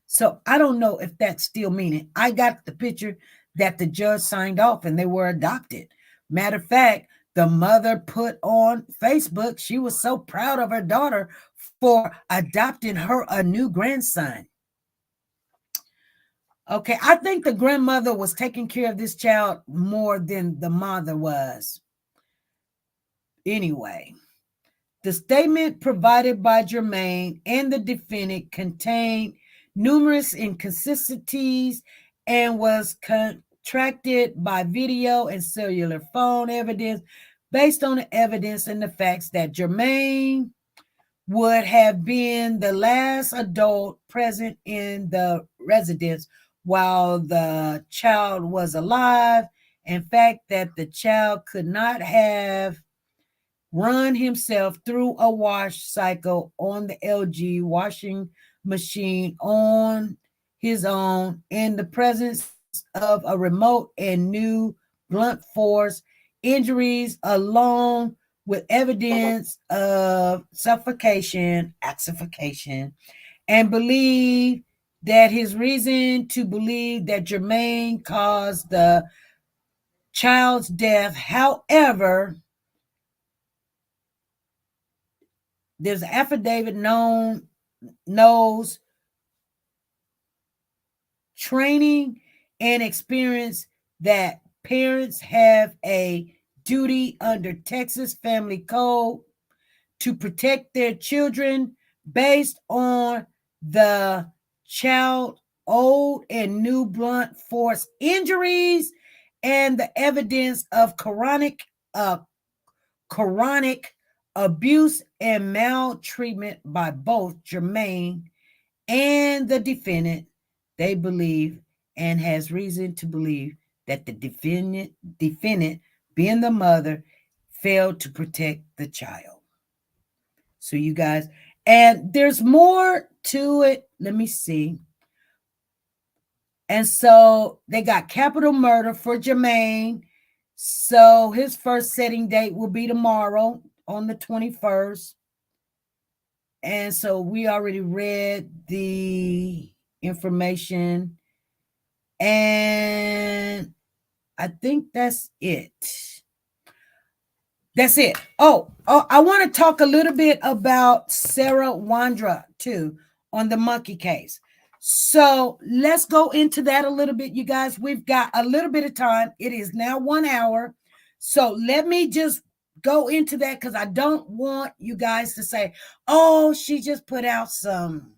So I don't know if that's still meaning. I got the picture that the judge signed off and they were adopted. Matter of fact, the mother put on Facebook, she was so proud of her daughter for adopting her a new grandson. Okay, I think the grandmother was taking care of this child more than the mother was. Anyway, the statement provided by Jermaine and the defendant contained numerous inconsistencies and was contracted by video and cellular phone evidence based on the evidence and the facts that Jermaine would have been the last adult present in the residence while the child was alive. In fact, that the child could not have run himself through a wash cycle on the LG washing machine on his own in the presence of a remote and new blunt force injuries along with evidence of suffocation, asphyxiation, and believe that his reason to believe that Jermaine caused the child's death. However, there's an affidavit knows training and experience that parents have a duty under Texas Family Code to protect their children based on the child old and new blunt force injuries and the evidence of chronic abuse and maltreatment by both Jermaine and the defendant. They believe and has reason to believe that the defendant being the mother failed to protect the child. So you guys, and there's more to it. Let me see. And so they got capital murder for Jermaine. So his first setting date will be tomorrow on the 21st. And so we already read the information. And I think that's it. That's it. Oh, I want to talk a little bit about Sarah Wandra too on the monkey case. So let's go into that a little bit, you guys. We've got a little bit of time. It is now 1 hour. So let me just go into that because I don't want you guys to say, oh, she just put out some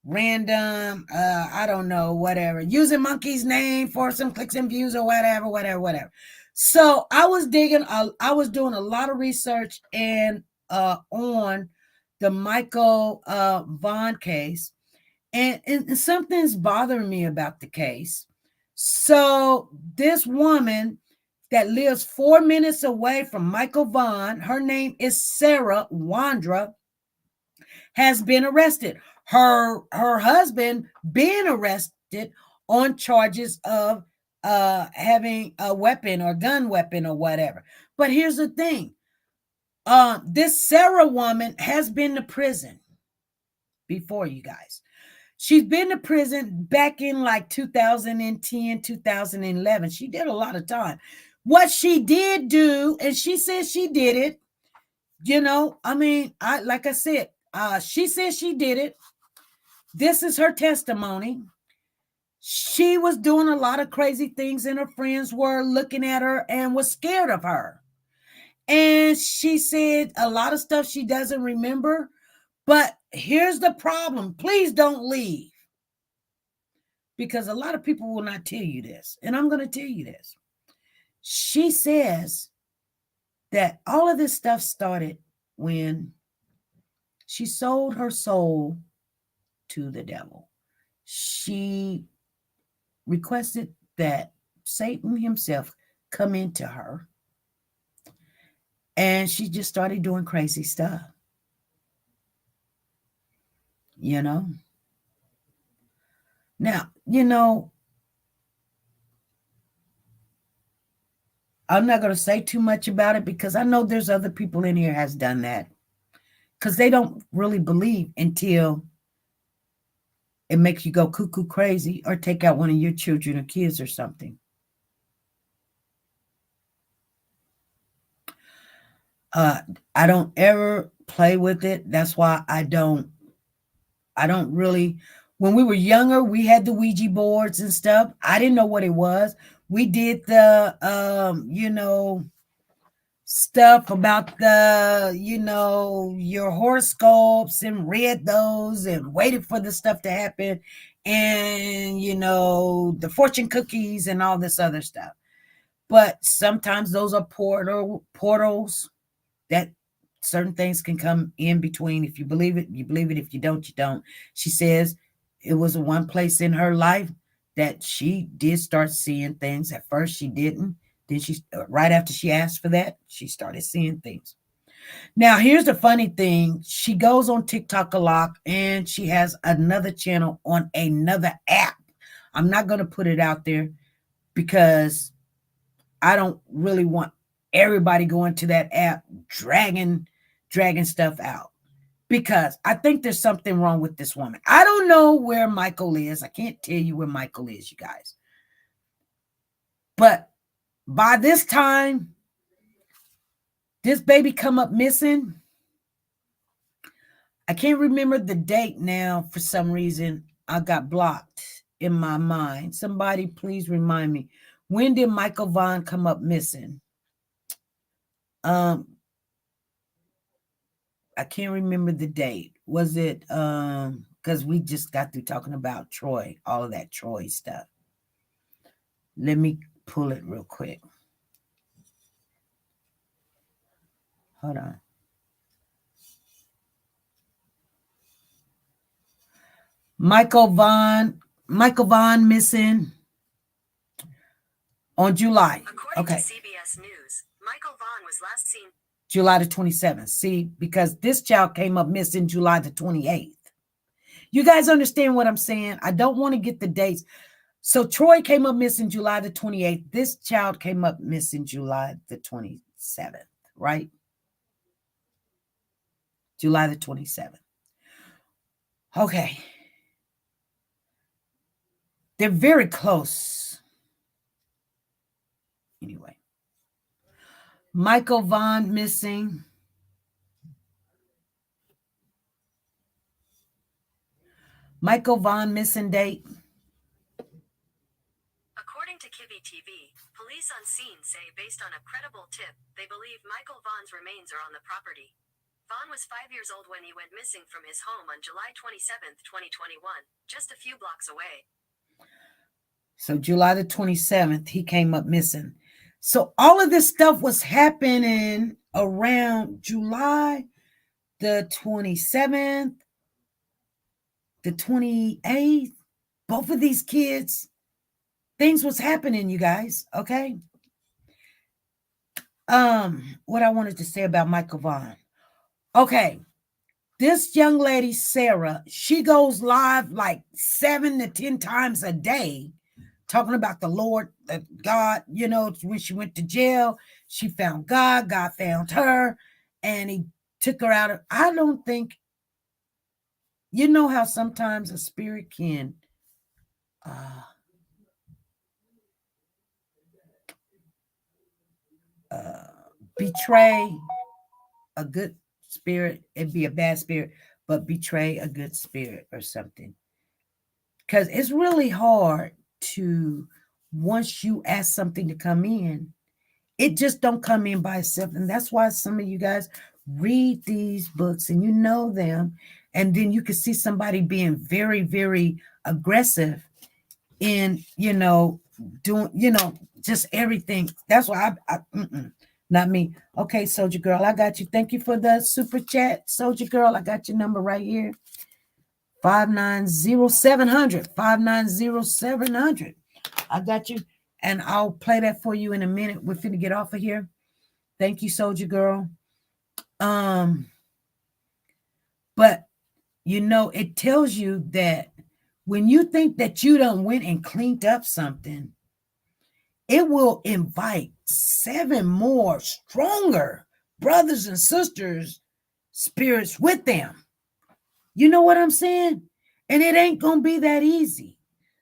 random, I don't know, whatever, using Monkey's name for some clicks and views or whatever. So I was doing a lot of research and on the Michael Vaughn case. And something's bothering me about the case. So this woman that lives 4 minutes away from Michael Vaughn, her name is Sarah Wandra, has been arrested. Her husband been arrested on charges of having a weapon or gun weapon or whatever. But here's the thing. This Sarah woman has been to prison before, you guys. She's been to prison back in like 2010, 2011. She did a lot of time. What she did do, and she said she did it, like I said, she said she did it. This is her testimony. She was doing a lot of crazy things, and her friends were looking at her and was scared of her. And she said a lot of stuff she doesn't remember. But here's the problem. Please don't leave. Because a lot of people will not tell you this. And I'm going to tell you this. She says that all of this stuff started when she sold her soul to the devil. She requested that Satan himself come into her. And she just started doing crazy stuff. Now, I'm not going to say too much about it because I know there's other people in here has done that. Because they don't really believe until it makes you go cuckoo crazy or take out one of your children or kids or something. I don't ever play with it. That's why I don't really. When we were younger, we had the Ouija boards and stuff. I didn't know what it was. We did the, stuff about the, your horoscopes and read those and waited for the stuff to happen. And, the fortune cookies and all this other stuff. But sometimes those are portals that certain things can come in between. If you believe it, you believe it. If you don't, you don't. She says it was one place in her life that she did start seeing things. At first she didn't. Then right after she asked for that, she started seeing things. Now, here's the funny thing. She goes on TikTok a lot, and she has another channel on another app. I'm not going to put it out there because I don't really want everybody going to that app dragging stuff out. Because I think there's something wrong with this woman. I don't know where Michael is. I can't tell you where Michael is, you guys. But by this time, this baby come up missing. I can't remember the date now. For some reason, I got blocked in my mind. Somebody please remind me. When did Michael Vaughn come up missing? I can't remember the date. Was it because we just got through talking about Troy, all of that Troy stuff. Let me pull it real quick. Hold on. Michael Vaughn missing on July. According to CBS News, Michael Vaughn was last seen July the 27th. See, because this child came up missing July the 28th. You guys understand what I'm saying? I don't want to get the dates. So Troy came up missing July the 28th. This child came up missing July the 27th, right? July the 27th. Okay. They're very close. Anyway. Michael Vaughn missing. Michael Vaughn missing date? According to kvvu-Tv, police on scene say based on a credible tip, they believe Michael Vaughn's remains are on the property. Vaughn was 5 years old when he went missing from his home on July 27, 2021, just a few blocks away. So July the 27th, he came up missing. So all of this stuff was happening around July the 27th, the 28th. Both of these kids, things was happening, you guys, okay? What I wanted to say about Michael Vaughn. Okay, this young lady, Sarah, she goes live like 7 to 10 times a day talking about the Lord, God, you know, when she went to jail, she found God, God found her, and he took her out of, I don't think, you know how sometimes a spirit can betray a good spirit. It'd be a bad spirit, but betray a good spirit or something. Because it's really hard to, once you ask something to come in, it just don't come in by itself. And that's why some of you guys read these books and you know them. And then you can see somebody being very, very aggressive in, you know, doing, you know, just everything. That's why not me. Okay, Soldier Girl, I got you. Thank you for the super chat, Soldier Girl. I got your number right here. 590-700. 590-700. I got you. And I'll play that for you in a minute. We're finna get off of here. Thank you, Soldier Girl. But you know, it tells you that when you think that you done went and cleaned up something, it will invite 7 more stronger brothers and sisters, spirits with them. You know what I'm saying? And it ain't gonna be that easy.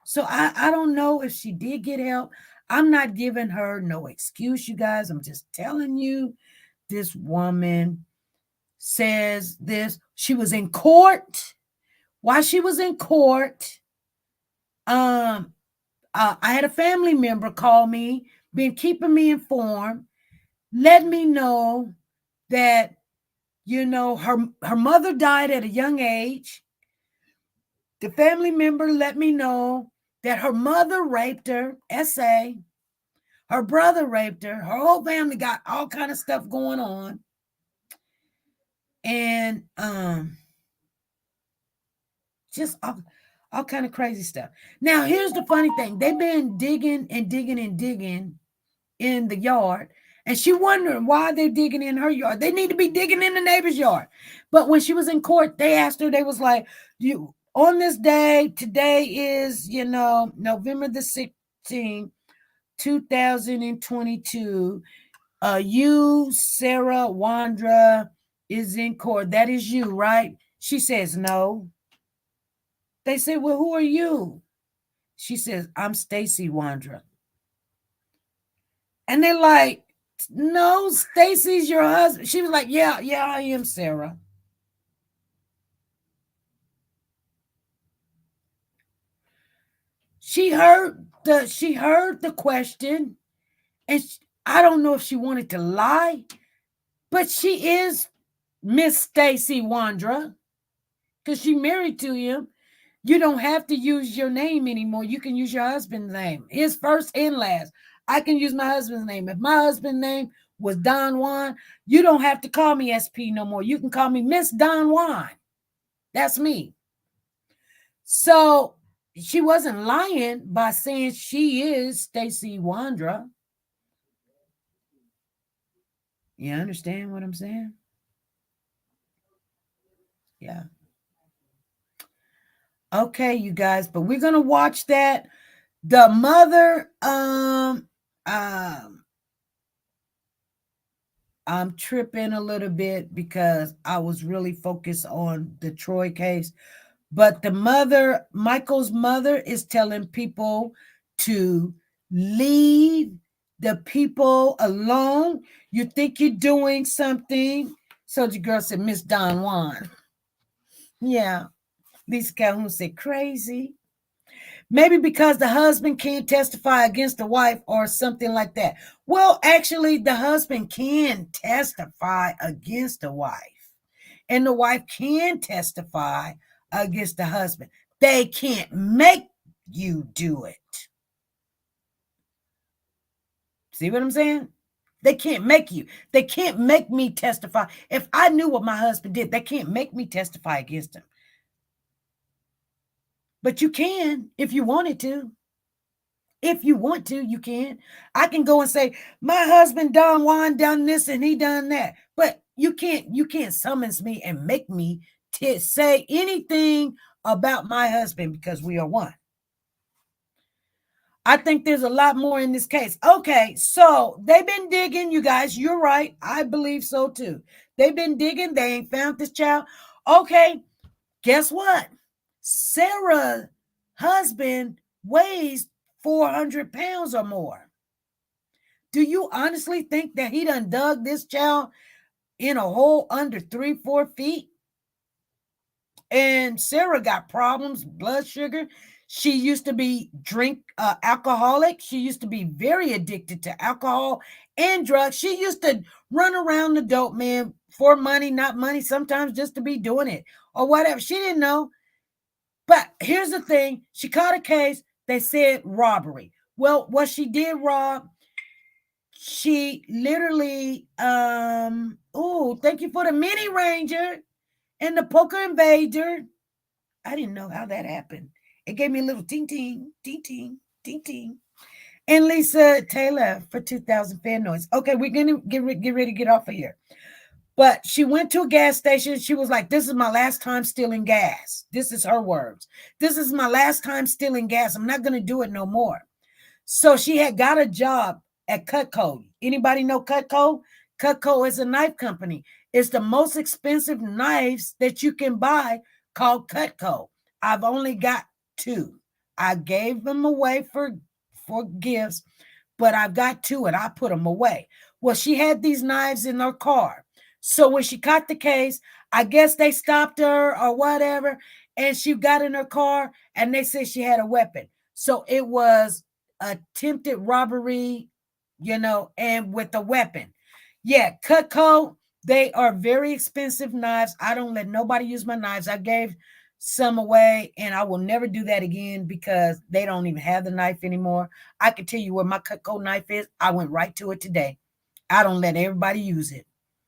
So I don't know if she did get help. I'm not giving her no excuse, you guys. I'm just telling you, this woman says this. She was in court. While she was in court, I had a family member call me, been keeping me informed, let me know that, you know, her mother died at a young age. The family member let me know that her mother raped her, SA. Her brother raped her. Her whole family got all kind of stuff going on. And just all kind of crazy stuff. Now, here's the funny thing. They've been digging and digging and digging in the yard. And she wondering why they're digging in her yard. They need to be digging in the neighbor's yard. But when she was in court, they asked her, they was like, you on this day, today is, you know, November the 16th, 2022. You, Sarah Wandra, is in court. That is you, right? She says, no. They say, well, who are you? She says, I'm Stacy Wandra. And they're like, no, Stacy's your husband. She was like, yeah, I am Sarah. She heard the question, and I don't know if she wanted to lie, but she is Miss Stacy Wandra because she married to him. You don't have to use your name anymore. You can use your husband's name, his first and last. I can use my husband's name. If my husband's name was Don Juan, you don't have to call me SP no more. You can call me Miss Don Juan. That's me. So she wasn't lying by saying she is Stacy Wandra. You understand what I'm saying? Yeah. Okay, you guys, but we're gonna watch that. The mother, I'm tripping a little bit because I was really focused on the Troy case. But the mother, Michael's mother, is telling people to leave the people alone. You think you're doing something. So the girl said, Miss Don Juan. Yeah. Lisa Calhoun said, crazy. Maybe because the husband can't testify against the wife or something like that. Well, actually, the husband can testify against the wife, and the wife can testify against the husband. They can't make you do it. See what I'm saying? They can't make you. They can't make me testify. If I knew what my husband did, they can't make me testify against him. But you can if you wanted to. If you want to, you can. I can go and say, my husband Don Juan done this and he done that. But you can't summons me and make me say anything about my husband because we are one. I think there's a lot more in this case. Okay, so they've been digging, you guys. You're right. I believe so too. They've been digging. They ain't found this child. Okay, guess what? Sarah's husband weighs 400 pounds or more. Do you honestly think that he done dug this child in a hole under 3-4 feet? And Sarah got problems, blood sugar. She used to be alcoholic. She used to be very addicted to alcohol and drugs. She used to run around the dope man for money, not money, sometimes just to be doing it or whatever. She didn't know. But here's the thing. She caught a case. They said robbery. Well, what she did rob, she literally, thank you for the mini ranger and the poker invader. I didn't know how that happened. It gave me a little ting, ting, ting, ting, ting, ting. And Lisa Taylor for 2,000 fan noise. Okay, we're going to get ready to get off of here. But she went to a gas station. She was like, this is my last time stealing gas. This is her words. This is my last time stealing gas. I'm not going to do it no more. So she had got a job at Cutco. Anybody know Cutco? Cutco is a knife company. It's the most expensive knives that you can buy called Cutco. I've only got 2. I gave them away for gifts, but I've got 2 and I put them away. Well, she had these knives in her car. So when she caught the case, I guess they stopped her or whatever, and she got in her car and they said she had a weapon. So it was attempted robbery, and with a weapon. Yeah, Cutco, they are very expensive knives. I don't let nobody use my knives. I gave some away and I will never do that again because they don't even have the knife anymore. I can tell you where my Cutco knife is. I went right to it today. I don't let everybody use it.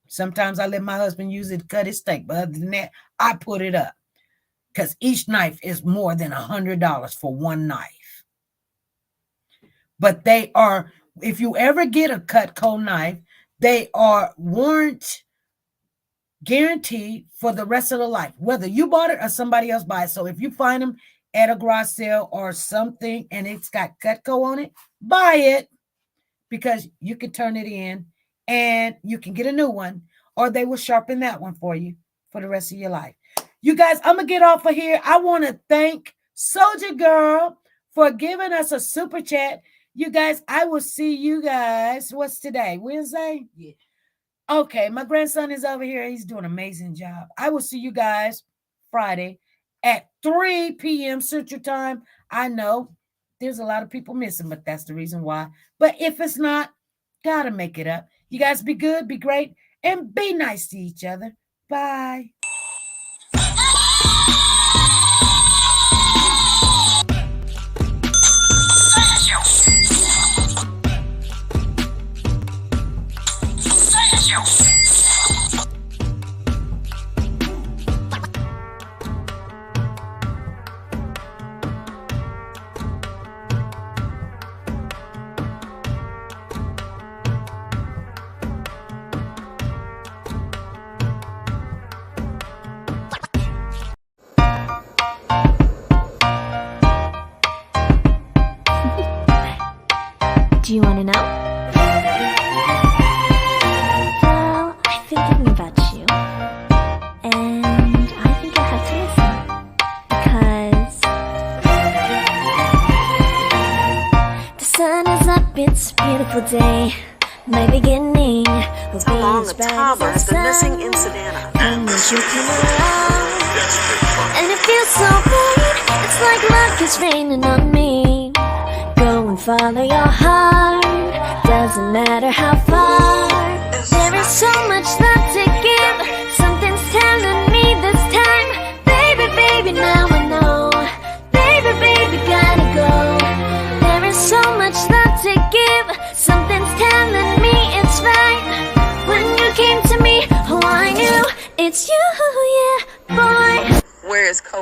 Sometimes I let my husband use it to cut his steak, but other than that, I put it up because each knife is more than $100 for one knife. But they are, if you ever get a Cutco knife, they are warrant guaranteed for the rest of the life, whether you bought it or somebody else buy it. So if you find them at a garage sale or something and it's got Cutco on it, buy it because you can turn it in and you can get a new one, or they will sharpen that one for you for the rest of your life. You guys, I'm going to get off of here. I want to thank Soldier Girl for giving us a super chat. You guys, I will see you guys. What's today? Wednesday? Yeah. Okay, my grandson is over here. He's doing an amazing job. I will see you guys Friday at 3 p.m. Central Time. I know there's a lot of people missing, but that's the reason why. But if it's not, gotta make it up. You guys be good, be great, and be nice to each other. Bye. Do you want to know? Well, I've been thinking about you, and I think you'll have to listen. Because the sun is up, it's a beautiful day. my beginning. How long a toddler has been missing in Savannah. And once you come along, and it feels so right, it's like luck is raining on me. Go and follow your heart, doesn't matter how far. There is so much love to give, something's telling me this time. Baby, baby, now I know. Baby, baby, gotta go. There is so much love to give, something's telling me it's right. When you came to me, oh I knew it's you, yeah, boy. Where is Khoeler?